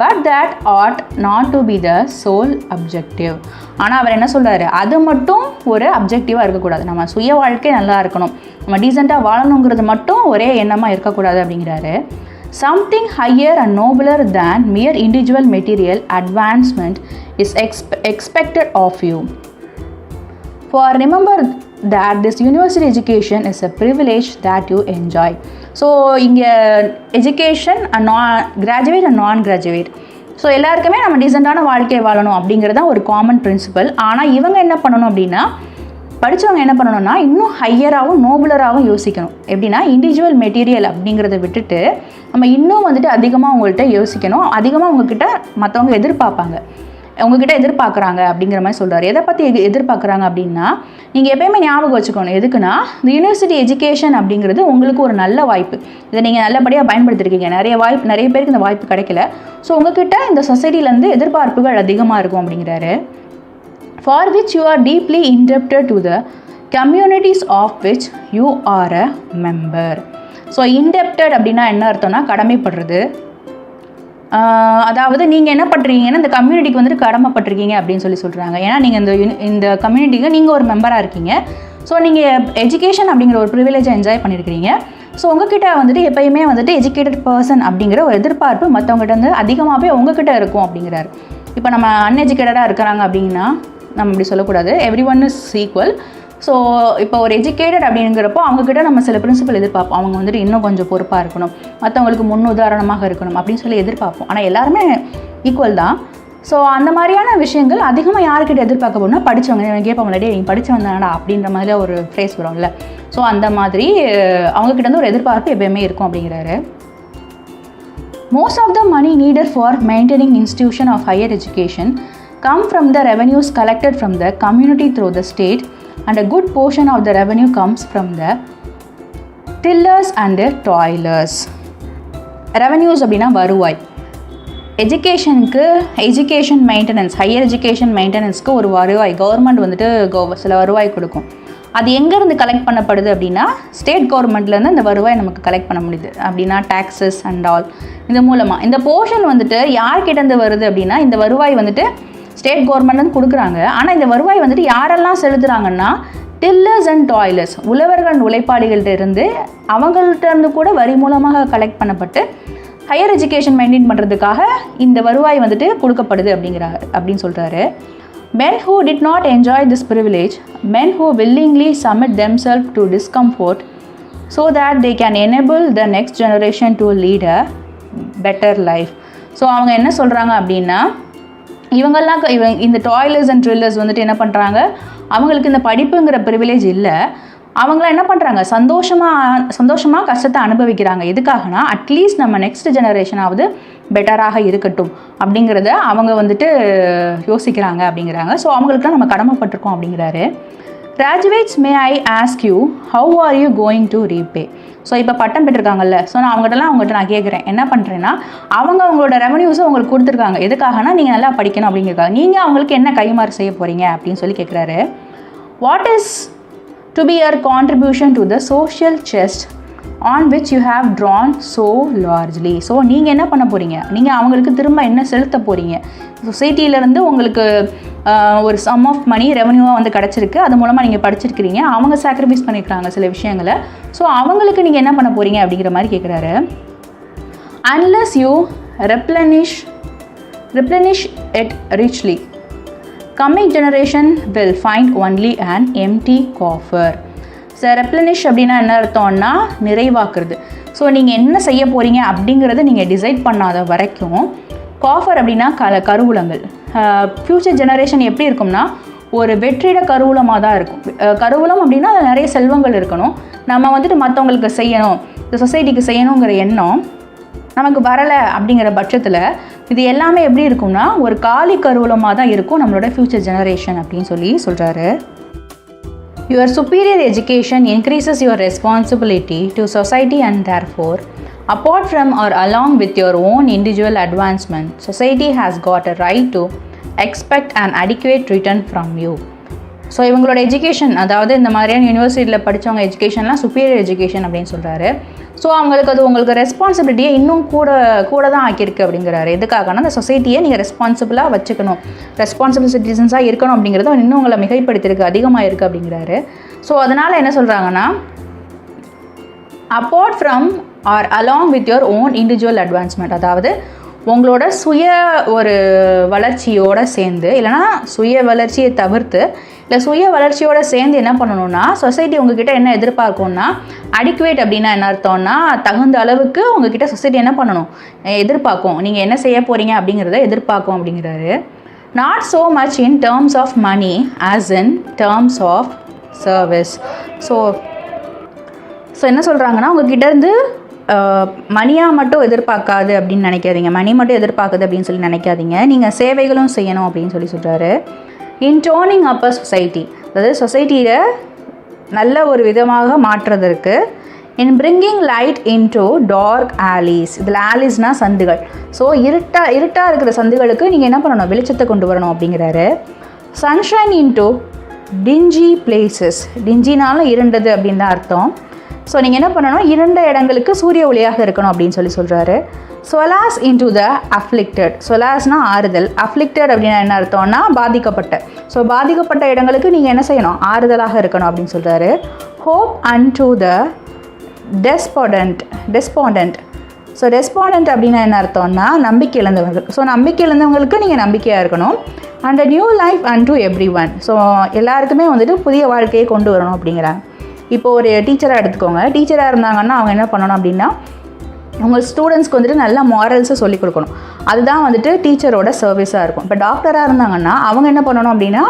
But that ought not to be the sole objective. ஆனால் அவர் என்ன சொல்கிறாரு, அது மட்டும் ஒரு அப்ஜெக்டிவாக இருக்கக்கூடாது. நம்ம சுய வாழ்க்கை நல்லா இருக்கணும், நம்ம டீசெண்டாக வாழணுங்கிறது மட்டும் ஒரே எண்ணமாக இருக்கக்கூடாது அப்படிங்கிறாரு. Something higher and nobler than mere individual material advancement is expected of you. For remember that this university education is a privilege that you enjoy. So இங்கே எஜுகேஷன் கிராஜுவேட் அண்ட் நான் கிராஜுவேட், ஸோ எல்லாருக்குமே நம்ம டீசெண்டான வாழ்க்கையை வாழணும் அப்படிங்கிறது தான் ஒரு காமன் பிரின்சிபல். ஆனால் இவங்க என்ன பண்ணணும் அப்படின்னா, படித்தவங்க என்ன பண்ணணும்னா இன்னும் ஹையராகவும் நோபுலராகவும் யோசிக்கணும். எப்படின்னா இண்டிவிஜுவல் மெட்டீரியல் அப்படிங்கிறத விட்டுட்டு நம்ம இன்னும் வந்துட்டு அதிகமாக உங்கள்கிட்ட யோசிக்கணும். அதிகமாக உங்ககிட்ட மற்றவங்க உங்ககிட்ட எதிர்பார்க்குறாங்க அப்படிங்கிற மாதிரி சொல்கிறார். எதை பற்றி எதிர்பார்க்குறாங்க அப்படின்னா, நீங்கள் எப்போயுமே ஞாபகம் வச்சுக்கணும். எதுக்குன்னா, இந்த யூனிவர்சிட்டி எஜுகேஷன் அப்படிங்கிறது உங்களுக்கு ஒரு நல்ல வாய்ப்பு. இதை நீங்கள் நல்லபடியாக பயன்படுத்திருக்கீங்க. நிறைய பேருக்கு இந்த வாய்ப்பு கிடைக்கல. ஸோ உங்ககிட்ட இந்த சொசைட்டிலேருந்து எதிர்பார்ப்புகள் அதிகமாக இருக்கும் அப்படிங்கிறாரு. For which you are deeply indebted to the communities of which you are a member. So indebted அப்படின்னா என்ன அர்த்தம்னா கடமைப்படுறது. அதாவது நீங்கள் என்ன பண்ணுறீங்கன்னா இந்த கம்யூனிட்டிக்கு வந்துட்டு கடமைப்பட்டிருக்கீங்க அப்படின்னு சொல்கிறாங்க. ஏன்னா நீங்கள் இந்த கம்யூனிட்டிக்கு நீங்கள் ஒரு மெம்பராக இருக்கீங்க. ஸோ நீங்கள் எஜுகேஷன் அப்படிங்கிற ஒரு ப்ரிவிலேஜை என்ஜாய் பண்ணியிருக்கிறீங்க. ஸோ உங்ககிட்ட வந்துட்டு எப்பயுமே வந்துட்டு எஜுகேட்டட் பர்சன் அப்படிங்கிற ஒரு எதிர்பார்ப்பு மற்றவங்ககிட்ட வந்து அதிகமாகவே உங்ககிட்ட இருக்கும் அப்படிங்கிறாரு. இப்போ நம்ம அன்எஜுகேட்டடாக இருக்கிறாங்க அப்படின்னா நம்ம இப்படி சொல்லக்கூடாது. Every one is equal. So இப்போ ஒரு எஜுகேட்டட் அப்படிங்கிறப்போ அவங்கக்கிட்ட நம்ம சில பிரின்சிபல் எதிர்பார்ப்போம். அவங்க வந்துட்டு இன்னும் கொஞ்சம் பொறுப்பாக இருக்கணும், மற்றவங்களுக்கு முன்னுதாரணமாக இருக்கணும் அப்படின்னு சொல்லி எதிர்பார்ப்போம். ஆனால் எல்லாருமே ஈக்குவல் தான். ஸோ அந்த மாதிரியான விஷயங்கள் அதிகமாக யாருக்கிட்ட எதிர்பார்க்க போகணும்னா படித்தவங்க. கேட்பாங்க, நீங்கள் படித்து வந்தாங்கடா அப்படின்ற மாதிரி ஒரு ஃப்ரேஸ் வரும்ல. ஸோ அந்த மாதிரி அவங்கக்கிட்ட வந்து ஒரு எதிர்பார்ப்பு எப்பயுமே இருக்கும் அப்படிங்கிறாரு. Most of the money needed for maintaining institution of higher education come from the revenues collected from the community through the state, and a good portion of the revenue comes from the tillers and the toilers. Revenues அப்படின்னா வருவாய். Education maintenance, higher education மெயின்டெனன்ஸ்க்கு ஒரு வருவாய் government வந்துட்டு சில வருவாய் கொடுக்கும். அது எங்கேருந்து கலெக்ட் பண்ணப்படுது அப்படின்னா ஸ்டேட் கவர்மெண்ட்லேருந்து இந்த வருவாய் நமக்கு கலெக்ட் பண்ண முடியுது. அப்படின்னா டாக்ஸஸ் அண்ட் ஆல் இது மூலமாக இந்த போர்ஷன் வந்துட்டு யார்கிட்டேருந்து வருது அப்படின்னா, இந்த வருவாய் வந்துட்டு ஸ்டேட் கவர்மெண்ட்லேருந்து கொடுக்குறாங்க. ஆனால் இந்த வருவாய் வந்துட்டு யாரெல்லாம் செலுத்துகிறாங்கன்னா டில்லர்ஸ் அண்ட் டாய்லர்ஸ், உழவர்கள் உழைப்பாளிகள்கிட்ட இருந்து அவங்கள்ட்ட இருந்து கூட வரி மூலமாக கலெக்ட் பண்ணப்பட்டு ஹையர் எஜுகேஷன் மெயின்டைன் பண்ணுறதுக்காக இந்த வருவாய் வந்துட்டு கொடுக்கப்படுது அப்படின்னு சொல்கிறாரு. Men who did not enjoy this privilege, men who willingly submit themselves to discomfort so that they can enable the next generation to lead a better life. So அவங்க என்ன சொல்கிறாங்க அப்படின்னா, இவங்கெல்லாம் இந்த டாய்லர்ஸ் அண்ட் ட்ரில்லர்ஸ் வந்துட்டு என்ன பண்ணுறாங்க, அவங்களுக்கு இந்த படிப்புங்கிற ப்ரிவிலேஜ் இல்லை. அவங்களாம் என்ன பண்ணுறாங்க, சந்தோஷமாக கஷ்டத்தை அனுபவிக்கிறாங்க. எதுக்காகனா அட்லீஸ்ட் நம்ம நெக்ஸ்ட் ஜெனரேஷனாவது பெட்டராக இருக்கட்டும் அப்படிங்கிறத அவங்க வந்துட்டு யோசிக்கிறாங்க அப்படிங்கிறாங்க. ஸோ அவங்களுக்குலாம் நம்ம கடமைப்பட்டிருக்கோம் அப்படிங்கிறாரு. Graduates May I ask you how are you going to repay. So இப்போ பட்டம் பெற்றிருக்காங்கல்ல, ஸோ நான் அவங்ககிட்ட நான் கேட்குறேன், என்ன பண்ணுறேன்னா அவங்களோட ரெவன்யூஸை உங்களுக்கு கொடுத்துருக்காங்க. எதுக்காகனா நீங்கள் நல்லா படிக்கணும் அப்படிங்கிறக்காக. நீங்கள் அவங்களுக்கு என்ன கைமாறு செய்ய போகிறீங்க அப்படின்னு சொல்லி கேட்குறாரு. What is to be your contribution to the social chest on which you have drawn so largely. So நீங்கள் என்ன பண்ண போகிறீங்க, நீங்கள் அவங்களுக்கு திரும்ப என்ன செலுத்த போகிறீங்க. சொசைட்டியிலேருந்து உங்களுக்கு ஒரு சம் ஆஃப் மணி ரெவன்யூவாக வந்து கிடச்சிருக்கு, அது மூலமாக நீங்கள் படிச்சிருக்கிறீங்க, அவங்க சாக்ரிஃபைஸ் பண்ணியிருக்காங்க சில விஷயங்களை. ஸோ அவங்களுக்கு நீங்கள் என்ன பண்ண போகிறீங்க அப்படிங்கிற மாதிரி கேட்குறாரு. unless you replenish it richly, coming generation will find only an empty coffer. So replenish அப்படின்னா என்ன அர்த்தம்னா நிறைவாக்குறது. ஸோ நீங்கள் என்ன செய்ய போகிறீங்க அப்படிங்கிறத நீங்கள் டிசைட் பண்ணாத வரைக்கும், காஃபர் அப்படின்னா கருவூலங்கள். ஃப்யூச்சர் ஜெனரேஷன் எப்படி இருக்கும்னா ஒரு வெற்றிட கருவூலமாக தான் இருக்கும். கருவூலம் அப்படின்னா அதில் நிறைய செல்வங்கள் இருக்கணும். நம்ம வந்துட்டு மற்றவங்களுக்கு செய்யணும், இந்த சொசைட்டிக்கு செய்யணுங்கிற எண்ணம் நமக்கு வரலை அப்படிங்கிற பட்சத்தில் இது எல்லாமே எப்படி இருக்கும்னா ஒரு காலி கருவூலமாக தான் இருக்கும் நம்மளோட ஃப்யூச்சர் ஜெனரேஷன் அப்படின்னு சொல்கிறாரு. Your superior education increases your responsibility to society, and therefore, apart from or along with your own individual advancement, society has got a right to expect an adequate return from you. So இவங்களோட education, அதாவது இந்த மாதிரியான யூனிவர்சிட்டியில் படித்தவங்க எஜுகேஷன்லாம் superior education அப்படின்னு சொல்கிறாரு. So உங்களுக்கு ரெஸ்பான்சிபிலிட்டியை இன்னும் கூட தான் ஆக்கியிருக்கு அப்படிங்கிறாரு. எதுக்காகனா அந்த சொசைட்டியை நீங்கள் ரெஸ்பான்சிபிளாக வச்சுக்கணும், ரெஸ்பான்சிபிள் சிட்டிசன்ஸாக இருக்கணும் அப்படிங்கிறத இன்னும் உங்களை மிகைப்படுத்தியிருக்கு, அதிகமாக இருக்குது அப்படிங்கிறாரு. ஸோ அதனால் என்ன சொல்கிறாங்கன்னா, apart from or along with your own individual advancement. அதாவது உங்களோட சுய ஒரு வளர்ச்சியோடு சேர்ந்து, இல்லைனா சுய வளர்ச்சியை தவிர்த்து, இல்லை சுய வளர்ச்சியோடு சேர்ந்து என்ன பண்ணணும்னா, சொசைட்டி உங்ககிட்ட என்ன எதிர்பார்க்கும்னா, அடிக்குவேட் அப்படின்னா என்ன அர்த்தம்னா, தகுந்த அளவுக்கு உங்ககிட்ட சொசைட்டி என்ன பண்ணணும், எதிர்பார்க்கும், நீங்கள் என்ன செய்ய போகிறீங்க அப்படிங்கிறத எதிர்பார்க்கும் அப்படிங்கிறாரு. Not so much in terms of money as in terms of service. So என்ன சொல்கிறாங்கன்னா, உங்ககிட்டேருந்து மணியாக மட்டும் எதிர்பார்க்காது அப்படின்னு நினைக்காதீங்க, மணி மட்டும் எதிர்பார்க்குது அப்படின்னு சொல்லி நினைக்காதீங்க, நீங்கள் சேவைகளும் செய்யணும் அப்படின்னு சொல்லி சொல்கிறாரு. இன் டோனிங் அப் அ சொசைட்டி, அதாவது சொசைட்டியில் நல்ல ஒரு விதமாக மாற்றுறதற்கு, in bringing light into dark alleys, இதில் ஆலிஸ்னால் சந்துகள், ஸோ இருட்டாக இருக்கிற சந்துகளுக்கு நீங்கள் என்ன பண்ணணும், வெளிச்சத்தை கொண்டு வரணும் அப்படிங்கிறாரு. சன்ஷைன் இன்டு டிஞ்சி பிளேசஸ், டிஞ்சினாலும் இருண்டது அப்படின்னு தான் அர்த்தம். ஸோ நீங்கள் என்ன பண்ணணும், இருண்ட இடங்களுக்கு சூரிய ஒளியாக இருக்கணும் அப்படின்னு சொல்கிறாரு. சொலாஸ் இன்டு த அஃப்ளிக்டட், சொலாஸ்னால் ஆறுதல், அஃப்ளிக்டட் அப்படின்னா என்ன அர்த்தம்னா பாதிக்கப்பட்ட, ஸோ பாதிக்கப்பட்ட இடங்களுக்கு நீங்கள் என்ன செய்யணும், ஆறுதலாக இருக்கணும் அப்படின்னு சொல்கிறாரு. ஹோப் அன்டு த டெஸ்பாண்டன்ட், ஸோ டெஸ்பாண்டன்ட் அப்படின்னா என்ன அர்த்தம்னா நம்பிக்கை இழந்தவர்கள், ஸோ நம்பிக்கை இழந்தவங்களுக்கு நீங்கள் நம்பிக்கையாக இருக்கணும். And new life and every one, so எல்லாருக்குமே வந்துட்டு புதிய வாழ்க்கையை கொண்டு வரணும் அப்படிங்கிறாங்க. இப்போ ஒரு டீச்சராக எடுத்துக்கோங்க, டீச்சராக இருந்தாங்கன்னா அவங்க என்ன பண்ணணும் அப்படின்னா, உங்கள் ஸ்டூடெண்ட்ஸ்க்கு வந்துட்டு நல்ல மாரல்ஸை சொல்லிக் கொடுக்கணும், அதுதான் வந்துட்டு டீச்சரோட சர்வீஸாக இருக்கும். இப்போ டாக்டராக இருந்தாங்கன்னா அவங்க என்ன பண்ணணும் அப்படின்னா,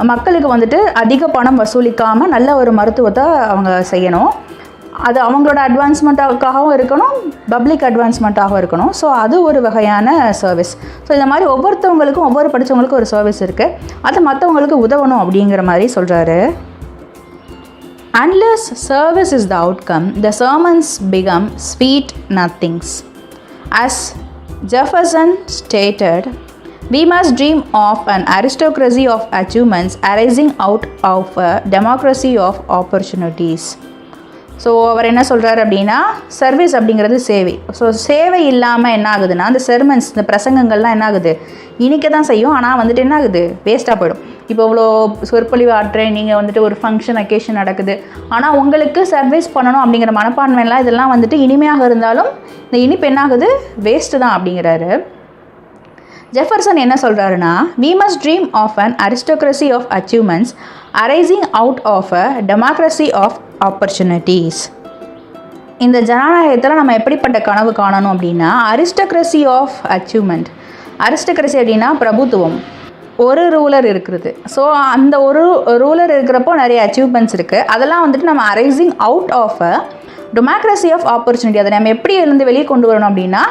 மக்களுக்கு வந்துட்டு அதிக பணம் வசூலிக்காமல் நல்ல ஒரு மருத்துவத்தை அவங்க செய்யணும், அது அவங்களோட அட்வான்ஸ்மெண்ட்டாகவும் இருக்கணும், பப்ளிக் அட்வான்ஸ்மெண்ட்டாகவும் இருக்கணும். ஸோ அது ஒரு வகையான சர்வீஸ். ஸோ இந்த மாதிரி ஒவ்வொருத்தவங்களுக்கும் ஒவ்வொரு படித்தவங்களுக்கும் ஒரு சர்வீஸ் இருக்குது, அது மற்றவங்களுக்கு உதவணும் அப்படிங்கிற மாதிரி சொல்கிறாரு. Unless service is the outcome, the sermons become sweet nothings. As Jefferson stated, we must dream of an aristocracy of achievements arising out of a democracy of opportunities. So அவர் என்ன சொல்கிறார் அப்படின்னா, சர்வீஸ் அப்படிங்கிறது சேவை. ஸோ சேவை இல்லாமல் என்ன ஆகுதுன்னா, அந்த செர்மன்ஸ், இந்த பிரசங்கங்கள்லாம் என்ன ஆகுது, இனிக்க தான் செய்யும், ஆனால் வந்துட்டு என்ன ஆகுது, வேஸ்ட்டாக போயிடும். இப்போ இவ்வளோ சொற்பொழிவு ஆற்றுறேன், நீங்கள் வந்துட்டு ஒரு ஃபங்க்ஷன் அக்கேஷன் நடக்குது, ஆனால் உங்களுக்கு சர்வீஸ் பண்ணணும் அப்படிங்கிற மனப்பான்மையெல்லாம் இதெல்லாம் வந்துட்டு இனிமையாக இருந்தாலும் இந்த இனிப்பு என்ன ஆகுது, வேஸ்ட்டு தான் அப்படிங்கிறாரு. ஜெஃபர்சன் என்ன சொல்கிறாருன்னா, we must dream of an aristocracy of achievements arising out of a democracy of opportunities. இந்த ஜனநாயகத்தில் நம்ம எப்படிப்பட்ட கனவு காணணும் அப்படின்னா, அரிஸ்டோக்ரஸி ஆஃப் அச்சீவ்மெண்ட். அரிஸ்டோக்ரஸி அப்படின்னா பிரபுத்துவம், ஒரு ரூலர் இருக்கிறது. ஸோ அந்த ஒரு ரூலர் இருக்கிறப்போ நிறைய அச்சீவ்மெண்ட்ஸ் இருக்குது, அதெல்லாம் வந்துட்டு நம்ம arising out of a democracy of opportunity. அதை நம்ம எப்படி இருந்து வெளியே கொண்டு வரணும் அப்படின்னா,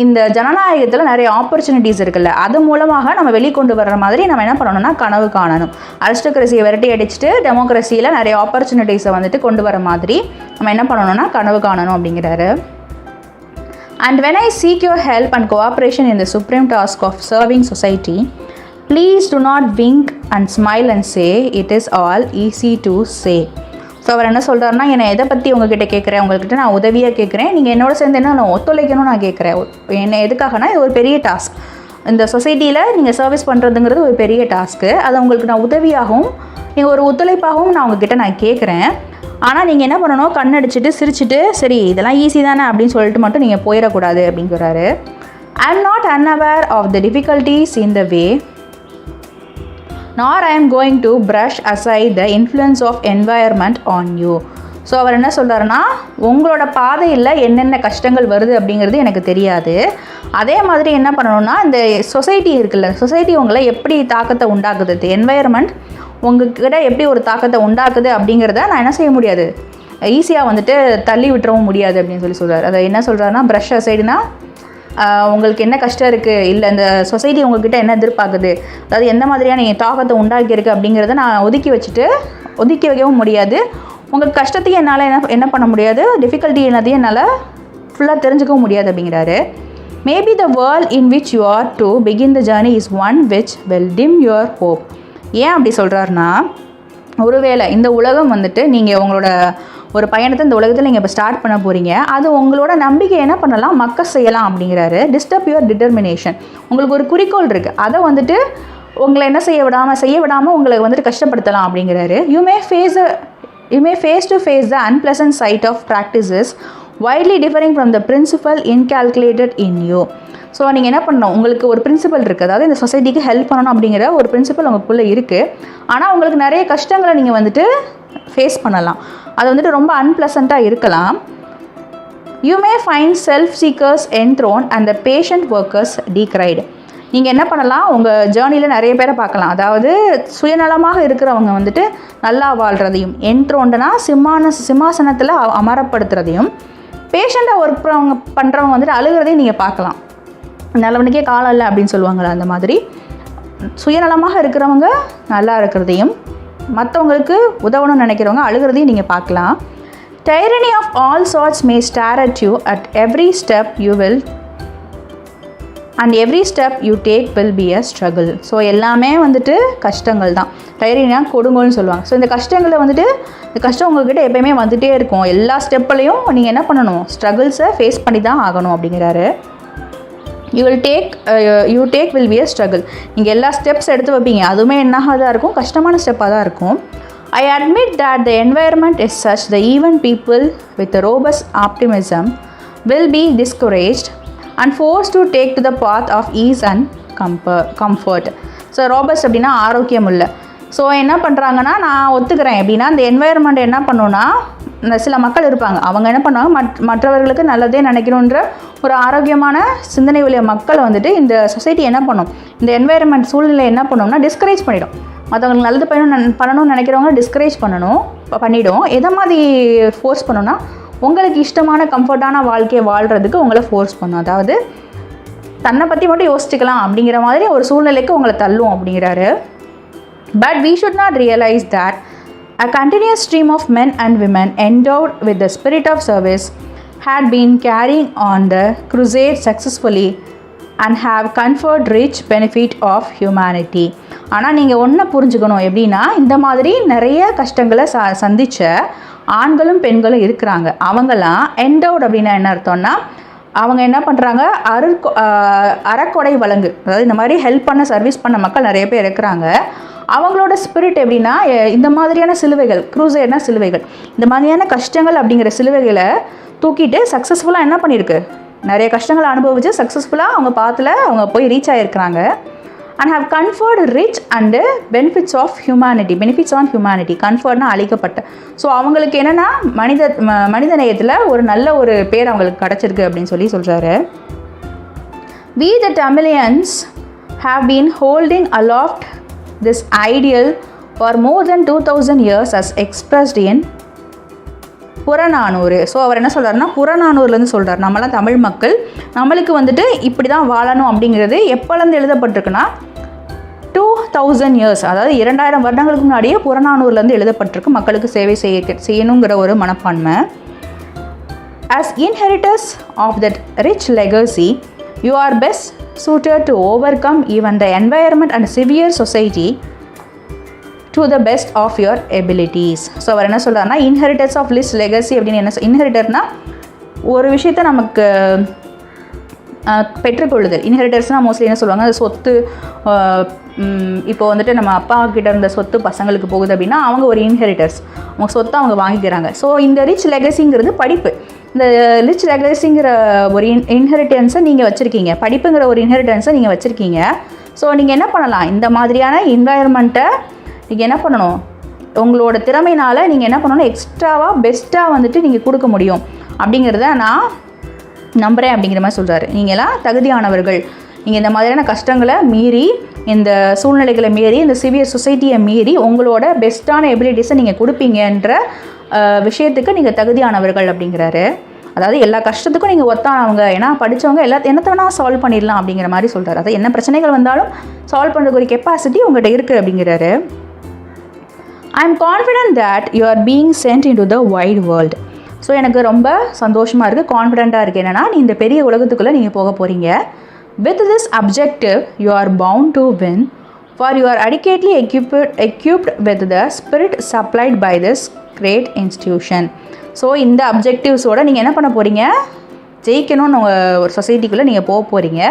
இந்த ஜனநாயகத்தில் நிறைய ஆப்பர்ச்சுனிட்டிஸ் இருக்குல்ல, அது மூலமாக நம்ம வெளிக்கொண்டு வர்ற மாதிரி நம்ம என்ன பண்ணணும்னா கனவு காணணும். அரிஸ்டோக்ரஸியை விரட்டி அடிச்சுட்டு டெமோக்ரஸியில் நிறைய ஆப்பர்ச்சுனிட்டிஸை வந்துட்டு கொண்டு வர மாதிரி நம்ம என்ன பண்ணணும்னா கனவு காணணும் அப்படிங்கிறாரு. And when I seek your help and cooperation in the supreme task of serving society, please do not wink and smile and say it is all easy to say. So அவர் என்ன சொல்கிறாருன்னா, என்னை எதை பற்றி உங்ககிட்ட கேட்குறேன், உங்கள்கிட்ட நான் உதவியாக கேட்குறேன், நீங்கள் என்னோட சேர்ந்து என்ன நான் ஒத்துழைக்கணும்னு நான் கேட்குறேன். என்ன எதுக்காகனா, இது ஒரு பெரிய டாஸ்க், இந்த சொசைட்டியில் நீங்கள் சர்வீஸ் பண்ணுறதுங்கிறது ஒரு பெரிய டாஸ்க்கு, அதை உங்களுக்கு நான் உதவியாகவும் நீங்கள் ஒரு ஒத்துழைப்பாகவும் நான் உங்ககிட்ட நான் கேட்குறேன். ஆனால் நீங்கள் என்ன பண்ணணும், கண்ணடிச்சிட்டு சிரிச்சிட்டு சரி இதெல்லாம் ஈஸி தானே அப்படின்னு சொல்லிட்டு மட்டும் நீங்கள் போயிடக்கூடாது அப்படின்னு சொல்கிறாரு. I am not unaware of the difficulties in the way, nor I am going to brush aside the influence of environment on you. So அவர் என்ன சொல்கிறாருன்னா, உங்களோட பாதையில் என்னென்ன கஷ்டங்கள் வருது அப்படிங்கிறது எனக்கு தெரியாது. அதே மாதிரி என்ன பண்ணணும்னா, இந்த சொசைட்டி இருக்குல்ல, சொசைட்டி உங்களை எப்படி தாக்கத்தை உண்டாக்குது, என்வாயர்மெண்ட் உங்ககிட்ட எப்படி ஒரு தாக்கத்தை உண்டாக்குது அப்படிங்கிறத நான் என்ன செய்ய முடியாது, ஈஸியாக வந்துட்டு தள்ளி விட்டுறவும் முடியாது அப்படின்னு சொல்கிறார். அதை என்ன சொல்கிறாருன்னா, ப்ரஷ் அசைடுனா உங்களுக்கு என்ன கஷ்டம் இருக்குது, இல்லை இந்த சொசைட்டி உங்கள்கிட்ட என்ன எதிர்பார்க்குது, அதாவது எந்த மாதிரியான நீங்கள் தாக்கத்தை உண்டாக்கியிருக்கு அப்படிங்கிறத நான் ஒதுக்கி வைக்கவும் முடியாது. உங்கள் கஷ்டத்தையும் என்னால் என்ன பண்ண முடியாது, டிஃபிகல்ட்டி என்னதையும் என்னால் ஃபுல்லாக தெரிஞ்சுக்கவும் முடியாது அப்படிங்கிறாரு. Maybe the world in which you are to begin the journey is one which will dim your hope. ஏன் அப்படி சொல்கிறாருன்னா, ஒருவேளை இந்த உலகம் வந்துட்டு நீங்கள் உங்களோட ஒரு பயணத்தை இந்த உலகத்தில் நீங்கள் இப்போ ஸ்டார்ட் பண்ண போகிறீங்க, அது உங்களோட நம்பிக்கை என்ன பண்ணலாம், மக்க செய்யலாம் அப்படிங்கிறாரு. Disturb your determination. உங்களுக்கு ஒரு குறிக்கோள் இருக்குது, அதை வந்துட்டு உங்களை என்ன செய்ய விடாமல் உங்களை வந்துட்டு கஷ்டப்படுத்தலாம் அப்படிங்கிறாரு. You may face to face the unpleasant side of practices widely differing from the principle inculcated in you. So நீங்கள் என்ன பண்ணணும், உங்களுக்கு ஒரு பிரின்சிபல் இருக்குது, அதாவது இந்த சொசைட்டிக்கு ஹெல்ப் பண்ணணும் அப்படிங்கிற ஒரு பிரின்சிபல் உங்களுக்குள்ளே இருக்குது. ஆனால் உங்களுக்கு நிறைய கஷ்டங்களை நீங்கள் வந்துட்டு ஃபேஸ் பண்ணலாம், அது வந்துட்டு ரொம்ப அன்பிளசண்ட்டாக இருக்கலாம். You may find self seekers enthroned and the patient workers decried. நீங்கள் என்ன பண்ணலாம், உங்கள் ஜேர்னியில் நிறைய பேரை பார்க்கலாம், அதாவது சுயநலமாக இருக்கிறவங்க வந்துட்டு நல்லா வாழ்கிறதையும், என்த்ரோண்டனா சிம்மாசனத்தில் அமரப்படுத்துறதையும், பேஷண்ட்டாக ஒர்க் பண்ணுறவங்க வந்துட்டு அழுகிறதையும் நீங்கள் பார்க்கலாம். நல்லவனுக்கே காலம் இல்லை அப்படின்னு சொல்லுவாங்களா, அந்த மாதிரி சுயநலமாக இருக்கிறவங்க நல்லா இருக்கிறதையும், மற்றவங்களுக்கு உதவணும்னு நினைக்கிறவங்க அழுகிறதையும் நீங்கள் பார்க்கலாம். Tyranny of all sorts may stare at you at every step you will, and every step you take will be a struggle. So எல்லாமே வந்துட்டு கஷ்டங்கள் தான். டைரனியா கொடுங்கோல்னு சொல்லுவாங்க. ஸோ இந்த கஷ்டங்களை வந்துட்டு, இந்த கஷ்டம் உங்கள்கிட்ட எப்போயுமே வந்துகிட்டே இருக்கும். எல்லா ஸ்டெப்லையும் நீங்கள் என்ன பண்ணணும், ஸ்ட்ரகிள்ஸை ஃபேஸ் பண்ணி தான் ஆகணும் அப்படிங்கிறாரு. You take will be a struggle. நீங்கள் எல்லா ஸ்டெப்ஸ் எடுத்து வைப்பீங்க, அதுவுமே என்னாக தான் இருக்கும், கஷ்டமான ஸ்டெப்பாக தான் இருக்கும். I admit that the environment is such that even people with a robust optimism will be discouraged and forced to take to the path of ease and comfort. So robust அப்படின்னா ஆரோக்கியம் இல்லை. ஸோ என்ன பண்ணுறாங்கன்னா, நான் ஒத்துக்கிறேன் அப்படின்னா, இந்த environment என்ன பண்ணுன்னா, சில மக்கள் இருப்பாங்க, அவங்க என்ன பண்ணுவாங்க, மற்றவர்களுக்கு நல்லதே நினைக்கணுன்ற ஒரு ஆரோக்கியமான சிந்தனை உள்ள மக்கள் வந்துட்டு இந்த சொசைட்டி என்ன பண்ணும், இந்த என்வாயர்மெண்ட் சூழ்நிலை என்ன பண்ணணும்னா டிஸ்கரேஜ் பண்ணிடும். மற்றவங்களுக்கு நல்லது பண்ணணும்னு நினைக்கிறவங்க டிஸ்கரேஜ் பண்ணிவிடும். எதை மாதிரி ஃபோர்ஸ் பண்ணணும்னா, உங்களுக்கு இஷ்டமான கம்ஃபர்ட்டான வாழ்க்கையை வாழ்கிறதுக்கு உங்களை ஃபோர்ஸ் பண்ணும். அதாவது தன்னை பற்றி மட்டும் யோசிச்சுக்கலாம் அப்படிங்கிற மாதிரி ஒரு சூழ்நிலைக்கு உங்களை தள்ளும் அப்படிங்கிறாரு. But we should not realize that a continuous stream of men and women endowed with the spirit of service had been carrying on the crusade successfully and have conferred rich benefit of humanity. ஆனால் நீங்கள் ஒன்றை புரிஞ்சுக்கணும், எப்படின்னா இந்த மாதிரி நிறைய கஷ்டங்களை சந்தித்த ஆண்களும் பெண்களும் இருக்கிறாங்க. அவங்களாம் endowed அப்படின்னா என்ன அர்த்தம்னா, அவங்க என்ன பண்ணுறாங்க, அறக்கொடை வழங்கு, அதாவது இந்த மாதிரி ஹெல்ப் பண்ண சர்வீஸ் பண்ண மக்கள் நிறைய பேர் இருக்கிறாங்க. அவங்களோட ஸ்பிரிட் எப்படின்னா, இந்த மாதிரியான சிலுவைகள், க்ரூசேட்னா சிலுவைகள், இந்த மாதிரியான கஷ்டங்கள் அப்படிங்கிற சிலுவைகளை தூக்கிட்டு சக்ஸஸ்ஃபுல்லாக என்ன பண்ணியிருக்கு, நிறைய கஷ்டங்களை அனுபவித்து சக்ஸஸ்ஃபுல்லாக அவங்க பாத்தில் அவங்க போய் ரீச் ஆகிருக்கிறாங்க. And have conferred rich and benefits on humanity. கன்ஃபர்ட்னா அளிக்கப்பட்ட. ஸோ அவங்களுக்கு என்னென்னா மனித நேயத்தில் ஒரு நல்ல ஒரு பேர் அவங்களுக்கு கிடச்சிருக்கு அப்படின்னு சொல்கிறாரு. We the Tamilians have been holding aloft this ideal for more than 2000 years as expressed in Purananuru. So அவர் என்ன சொல்கிறாருன்னா, புறநானூறுலேருந்து சொல்கிறார். நம்மளாம் தமிழ் மக்கள், நம்மளுக்கு வந்துட்டு இப்படி தான் வாழணும் அப்படிங்கிறது எப்போலேருந்து எழுதப்பட்டிருக்குன்னா 2000 years, அதாவது 2000 வருடங்களுக்கு முன்னாடியே புறநானூறுலேருந்து எழுதப்பட்டிருக்கு. மக்களுக்கு சேவை செய்யணுங்கிற ஒரு மனப்பான்மை. As inheritors of that rich legacy, you are best suited to overcome even the environment and severe society to the best of your abilities. So அவர் என்ன சொல்கிறாருன்னா, இன்ஹெரிட்டர்ஸ் ஆஃப் லிஸ் லெகசி அப்படின்னு என்ன, இன்ஹெரிட்டர்னா ஒரு விஷயத்தை நமக்கு பெற்றுக்கொள்ளுதல். இன்ஹெரிட்டர்ஸ்னால் மோஸ்ட்லி என்ன சொல்லுவாங்க, அது சொத்து. இப்போ வந்துட்டு நம்ம அப்பா கிட்ட இருந்த சொத்து பசங்களுக்கு போகுது அப்படின்னா அவங்க ஒரு இன்ஹெரிட்டர்ஸ், அவங்க சொத்தை அவங்க வாங்கிக்கிறாங்க. ஸோ இந்த ரிச் லெகசிங்கிறது படிப்பு. இந்த ரிச் லெகசிங்கிற ஒரு இன்ஹெரிட்டன்ஸை நீங்கள் வச்சுருக்கீங்க, படிப்புங்கிற ஒரு இன்ஹெரிட்டன்ஸை நீங்கள் வச்சுருக்கீங்க. ஸோ நீங்கள் என்ன பண்ணலாம், இந்த மாதிரியான என்வாயர்மெண்ட்டை நீங்கள் என்ன பண்ணணும், உங்களோட திறமையினால் நீங்கள் என்ன பண்ணணும், எக்ஸ்ட்ராவாக பெஸ்ட்டாக வந்துட்டு நீங்கள் கொடுக்க முடியும் அப்படிங்கிறத நான் நம்புகிறேன் அப்படிங்கிற மாதிரி சொல்கிறாரு. நீங்களாம் தகுதியானவர்கள், நீங்கள் இந்த மாதிரியான கஷ்டங்களை மீறி, இந்த சூழ்நிலைகளை மீறி, இந்த சிவியர் சொசைட்டியை மீறி உங்களோட பெஸ்ட்டான எபிலிட்டிஸை நீங்கள் கொடுப்பீங்கன்ற விஷயத்துக்கு நீங்கள் தகுதியானவர்கள் அப்படிங்கிறாரு. அதாவது எல்லா கஷ்டத்துக்கும் நீங்கள் ஒத்தானவங்க, ஏன்னா படித்தவங்க என்னத்தை வேணால் சால்வ் பண்ணிடலாம் அப்படிங்கிற மாதிரி சொல்கிறார். அதாவது என்ன பிரச்சனைகள் வந்தாலும் சால்வ் பண்ணுறதுக்கு ஒரு கெப்பாசிட்டி உங்கள்கிட்ட இருக்குது அப்படிங்கிறாரு. I am confident that you are being sent in to the wide world. So எனக்கு ரொம்ப சந்தோஷமாக இருக்குது, கான்ஃபிடென்ட்டாக இருக்குது. என்னென்னா, நீ இந்த பெரிய உலகத்துக்குள்ளே நீங்கள் போக போகிறீங்க. With this objective you are bound to win, for you are adequately equipped with the spirit supplied by this great institution. So இந்த அப்ஜெக்டிவ்ஸோடு நீங்கள் என்ன பண்ண போகிறீங்க, ஜெயிக்கணும்னு ஒரு சொசைட்டிக்குள்ளே நீங்கள் போக போகிறீங்க.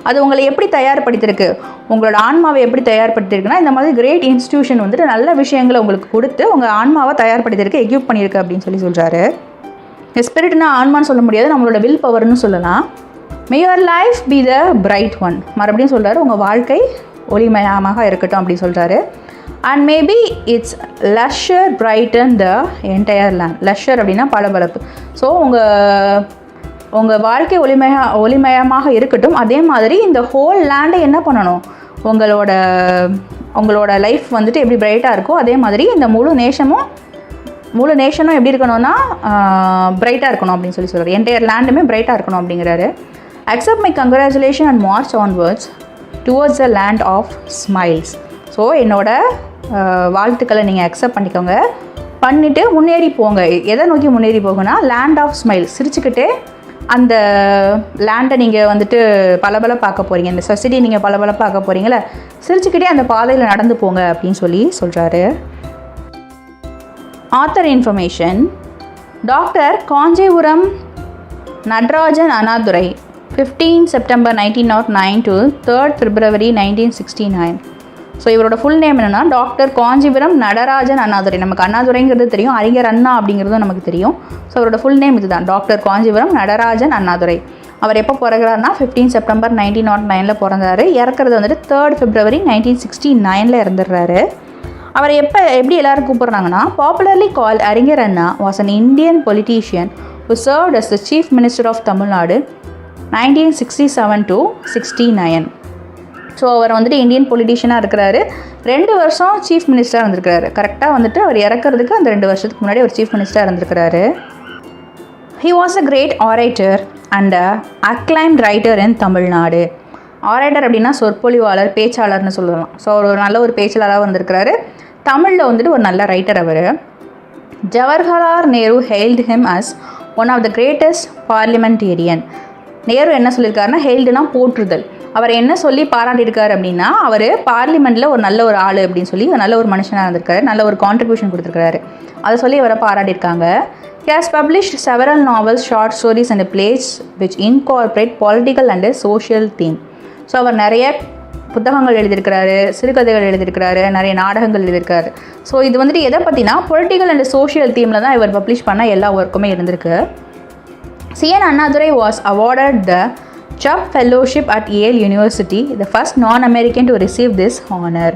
அது உங்களை எப்படி தயார்படுத்தியிருக்கு, உங்களோட ஆன்மாவை எப்படி தயார்படுத்தியிருக்குன்னா, இந்த மாதிரி கிரேட் இன்ஸ்டிடியூஷன் வந்துட்டு நல்ல விஷயங்களை உங்களுக்கு கொடுத்து உங்கள் ஆன்மாவை தயார்படுத்தியிருக்கு, எக்யூப் பண்ணியிருக்கு அப்படின்னு சொல்கிறாரு. ஸ்பிரிட்னா ஆன்மான்னு சொல்ல முடியாது, நம்மளோட வில் பவர்னு சொல்லலாம். May your life be the bright one. மறுபடியும் சொல்கிறாரு, உங்கள் வாழ்க்கை ஒளிமயமாக இருக்கட்டும் அப்படின்னு சொல்கிறாரு. And maybe its lustre brighten the entire land. Lustre அப்படின்னா பளபளப்பு. ஸோ உங்கள் வாழ்க்கை ஒளிமயமாக இருக்கட்டும். அதே மாதிரி இந்த ஹோல் லேண்டை என்ன பண்ணணும், உங்களோட லைஃப் வந்துட்டு எப்படி பிரைட்டாக இருக்கோ அதே மாதிரி இந்த முழு நேஷனும் எப்படி இருக்கணும்னா பிரைட்டாக இருக்கணும் அப்படின்னு சொல்கிறார். என்டையர் லேண்டுமே பிரைட்டாக இருக்கணும் அப்படிங்கிறாரு. Accept my congratulation and march onwards towards the land of smiles. So என்னோட வாழ்த்துக்களை நீங்கள் அக்செப்ட் பண்ணிக்கோங்க, பண்ணிவிட்டு முன்னேறி போங்க. எதை நோக்கி முன்னேறி போகுன்னா லேண்ட் ஆஃப் ஸ்மைல்ஸ். சிரிச்சுக்கிட்டே அந்த லேண்டை நீங்கள் வந்துட்டு பலபல பார்க்க போகிறீங்க, இந்த சொசைட்டியை நீங்கள் பலபல பார்க்க போகிறீங்களே, சிரிச்சுக்கிட்டே அந்த பாதையில் நடந்து போங்க அப்படின்னு சொல்கிறாரு. Author information. Doctor Kanchipuram Natarajan Annadurai 15 September 1909 to 3rd February 1969. So இவரோட ஃபுல் நேம் என்னென்னா டாக்டர் காஞ்சிபுரம் நடராஜன் அண்ணாதுரை. நமக்கு அண்ணாதுரைங்கிறது தெரியும், அறிஞர் அண்ணா அப்படிங்கிறதும் நமக்கு தெரியும். ஸோ அவரோட ஃபுல் நேம் இதுதான், டாக்டர் காஞ்சிபுரம் நடராஜன் அண்ணாதுரை. அவர் எப்போ பிறகுறாருனா 15 செப்டம்பர் 1909 பிறந்தார். இறக்குறது வந்துட்டு 3rd February 1969 இறந்துடுறாரு. அவர் எப்படி எல்லோரும் கூப்பிட்றாங்கன்னா, popularly called Arignar Anna was an Indian politician who served as the Chief Minister of Tamil Nadu 1967 to 69. So அவர் வந்துட்டு இந்தியன் பொலிட்டீஷியனாக இருக்கிறாரு. 2 வருஷம் சீஃப் மினிஸ்டராக இருந்திருக்கிறாரு. கரெக்டாக வந்துட்டு அவர் இறக்கிறதுக்கு அந்த 2 வருஷத்துக்கு முன்னாடி அவர் சீஃப் மினிஸ்டராக இருந்திருக்கிறாரு. He was a great orator and acclaimed writer in Tamil Nadu. Orator அப்படின்னா சொற்பொழிவாளர், பேச்சாளர்னு சொல்லலாம். ஸோ அவர் ஒரு நல்ல ஒரு பேச்சாளராக வந்திருக்கிறாரு. தமிழில் வந்துட்டு ஒரு நல்ல ரைட்டர் அவர். Jawaharlal Nehru hailed him as one of the greatest parliamentarian. Nehru என்ன சொல்லியிருக்காருன்னா, ஹெயில்டுனா போற்றுதல். அவர் என்ன சொல்லி பாராட்டியிருக்காரு அப்படின்னா, அவர் பார்லிமெண்ட்டில் ஒரு நல்ல ஒரு ஆள் அப்படின்னு சொல்லி நல்ல ஒரு மனுஷனாக இருந்திருக்காரு, நல்ல ஒரு கான்ட்ரிபியூஷன் கொடுத்துருக்காரு. அதை சொல்லி அவரை பாராட்டியிருக்காங்க. He has published several novels, short stories and plays which incorporate political and social theme. So அவர் நிறைய புத்தகங்கள் எழுதியிருக்கிறாரு, சிறுகதைகள் எழுதியிருக்கிறாரு, நிறைய நாடகங்கள் எழுதியிருக்காரு. ஸோ இது வந்துட்டு எதை பற்றினா பொலிட்டிக்கல் அண்ட் சோஷியல் தீமில் தான் இவர் பப்ளிஷ் பண்ண எல்லா ஒர்க்குமே இருந்திருக்கு. C.N. Annadurai was awarded the Chubb Fellowship at Yale University, the first non-American to receive this honor.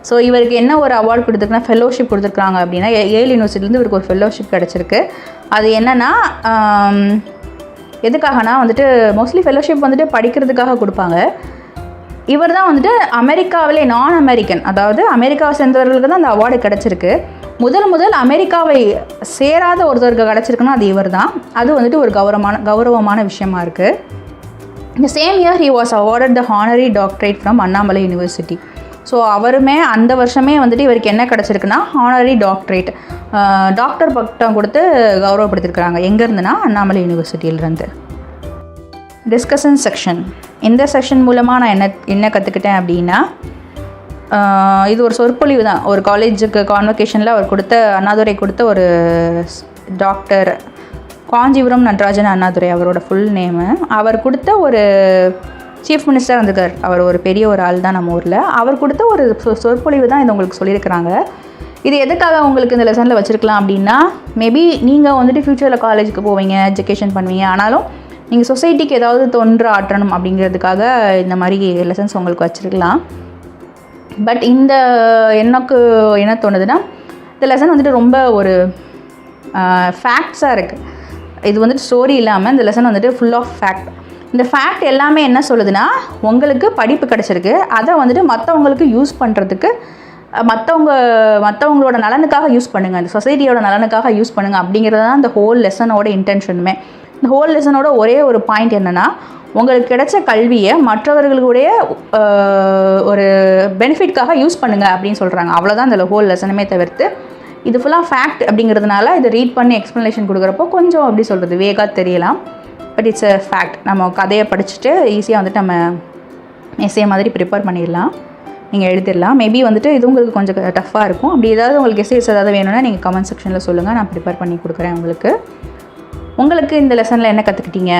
So இவருக்கு என்ன ஒரு அவார்டு கொடுத்துருக்குன்னா, ஃபெல்லோஷிப் கொடுத்துருக்காங்க அப்படின்னா, ஏல் யூனிவர்சிட்டிலேருந்து இவருக்கு ஒரு ஃபெல்லோஷிப் கிடச்சிருக்கு. அது என்னென்னா எதுக்காகனா வந்துட்டு மோஸ்ட்லி ஃபெல்லோஷிப் வந்துட்டு படிக்கிறதுக்காக கொடுப்பாங்க. இவர் தான் வந்துட்டு அமெரிக்காவிலே நான் அமெரிக்கன், அதாவது அமெரிக்காவை சேர்ந்தவர்களுக்கு தான் அந்த அவார்டு கிடச்சிருக்கு. முதல் அமெரிக்காவை சேராத ஒருத்தருக்கு கிடச்சிருக்குன்னா அது இவர் தான். அது வந்துட்டு ஒரு கௌரவமான விஷயமா இருக்குது. இந்த same year he was awarded the honorary doctorate from Annamalai university. So அவருமே அந்த வருஷமே வந்துட்டு இவருக்கு என்ன கிடச்சிருக்குன்னா ஹானரி டாக்டரேட், டாக்டர் பட்டம் கொடுத்து கௌரவப்படுத்திருக்கிறாங்க. எங்கேருந்துன்னா அண்ணாமலை யூனிவர்சிட்டியிலேருந்து. Discussion section. இந்த செக்ஷன் மூலமாக நான் என்ன கற்றுக்கிட்டேன் அப்படின்னா, இது ஒரு சொற்பொழிவு தான். ஒரு காலேஜுக்கு கான்வகேஷனில் அவர் அண்ணாதுரை கொடுத்த ஒரு டாக்டர் காஞ்சிபுரம் நடராஜன் அண்ணாதுரை அவரோட ஃபுல் நேமு. அவர் கொடுத்த ஒரு சீஃப் மினிஸ்டர் இருந்திருக்கார். அவர் ஒரு பெரிய ஒரு ஆள் தான் நம்ம ஊரில். அவர் கொடுத்த ஒரு சொற்பொழிவு தான் இது உங்களுக்கு சொல்லியிருக்கிறாங்க. இது எதுக்காக உங்களுக்கு இந்த லெசனில் வச்சுருக்கலாம் அப்படின்னா, மேபி நீங்கள் வந்துட்டு ஃப்யூச்சரில் காலேஜுக்கு போவீங்க, எஜுகேஷன் பண்ணுவீங்க, ஆனாலும் நீங்கள் சொசைட்டிக்கு ஏதாவது தொன்று ஆற்றணும் அப்படிங்கிறதுக்காக இந்த மாதிரி லெசன்ஸ் உங்களுக்கு வச்சுருக்கலாம். பட் எனக்கு என்ன தோணுதுன்னா, இந்த லெசன் வந்துட்டு ரொம்ப ஒரு ஃபேக்ட்ஸாக இருக்குது. இது வந்துட்டு ஸ்டோரி இல்லாமல் இந்த லெசன் வந்துட்டு ஃபுல் ஆஃப் ஃபேக்ட். இந்த ஃபேக்ட் எல்லாமே என்ன சொல்லுதுன்னா, உங்களுக்கு படிப்பு கிடச்சிருக்கு, அதை வந்துட்டு மற்றவங்களுக்கு யூஸ் பண்ணுறதுக்கு, மற்றவங்களோட நலனுக்காக யூஸ் பண்ணுங்கள், இந்த சொசைட்டியோட நலனுக்காக யூஸ் பண்ணுங்கள் அப்படிங்கிறது தான் இந்த ஹோல் லெசனோட இன்டென்ஷனுமே. இந்த ஹோல் லெசனோட ஒரே ஒரு பாயிண்ட் என்னென்னா, உங்களுக்கு கிடைச்ச கல்வியை மற்றவர்களுடைய ஒரு பெனிஃபிட்காக யூஸ் பண்ணுங்கள் அப்படின்னு சொல்கிறாங்க. அவ்வளோதான் இந்த ஹோல் லெசனுமே தவிர்த்து இது ஃபுல்லாக ஃபேக்ட் அப்படிங்கிறதுனால இதை ரீட் பண்ணி எக்ஸ்ப்ளனேஷன் கொடுக்குறப்போ கொஞ்சம் எப்படி சொல்கிறது வேகாக தெரியலாம். But it's a fact. நம்ம கதையை படிச்சுட்டு ஈஸியாக வந்துட்டு நம்ம எஸ்ஏ மாதிரி ப்ரிப்பேர் பண்ணிடலாம், நீங்கள் எழுதிடலாம். மேபி வந்துட்டு இது உங்களுக்கு கொஞ்சம் டஃப்பாக இருக்கும். அப்படி ஏதாவது உங்களுக்கு எஸ்ஏஸ் ஏதாவது வேணும்னா நீங்கள் கமெண்ட் செக்ஷனில் சொல்லுங்கள், நான் ப்ரிப்பேர் பண்ணி கொடுக்குறேன் உங்களுக்கு இந்த லெசனில் என்ன கற்றுக்கிட்டீங்க,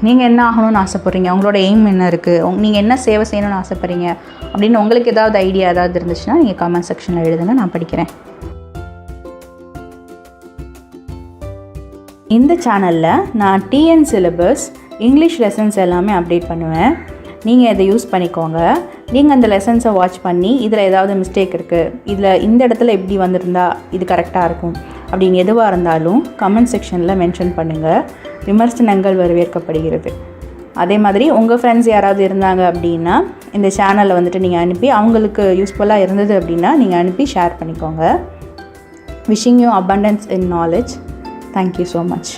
நீங்கள் என்ன ஆகணும்னு ஆசைப்பட்றீங்க, உங்களோட எய்ம் என்ன இருக்குது, நீங்கள் என்ன சேவை செய்யணும்னு ஆசைப்பட்றீங்க அப்படின்னு உங்களுக்கு ஏதாவது ஐடியா ஏதாவது இருந்துச்சுன்னா நீங்கள் கமெண்ட் செக்ஷனில் எழுதுங்க, நான் படிக்கிறேன். இந்த சேனலில் நான் டிஎன் சிலபஸ் இங்கிலீஷ் லெசன்ஸ் எல்லாமே அப்டேட் பண்ணுவேன். நீங்கள் இதை யூஸ் பண்ணிக்கோங்க. நீங்கள் அந்த லெசன்ஸை வாட்ச் பண்ணி இதில் ஏதாவது மிஸ்டேக் இருக்குது, இதில் இந்த இடத்துல இப்படி வந்திருந்தா இது கரெக்டாக இருக்கும் அப்படின்னு எதுவாக இருந்தாலும் கமெண்ட் செக்ஷனில் மென்ஷன் பண்ணுங்கள். விமர்சனங்கள் வரவேற்கப்படுகிறது. அதே மாதிரி உங்கள் ஃப்ரெண்ட்ஸ் யாராவது இருந்தாங்க அப்படின்னா இந்த சேனலை வந்துட்டு நீங்கள் அனுப்பி அவங்களுக்கு யூஸ்ஃபுல்லாக இருந்தது அப்படின்னா நீங்கள் அனுப்பி ஷேர் பண்ணிக்கோங்க. Wishing you abundance in knowledge. Thank you so much.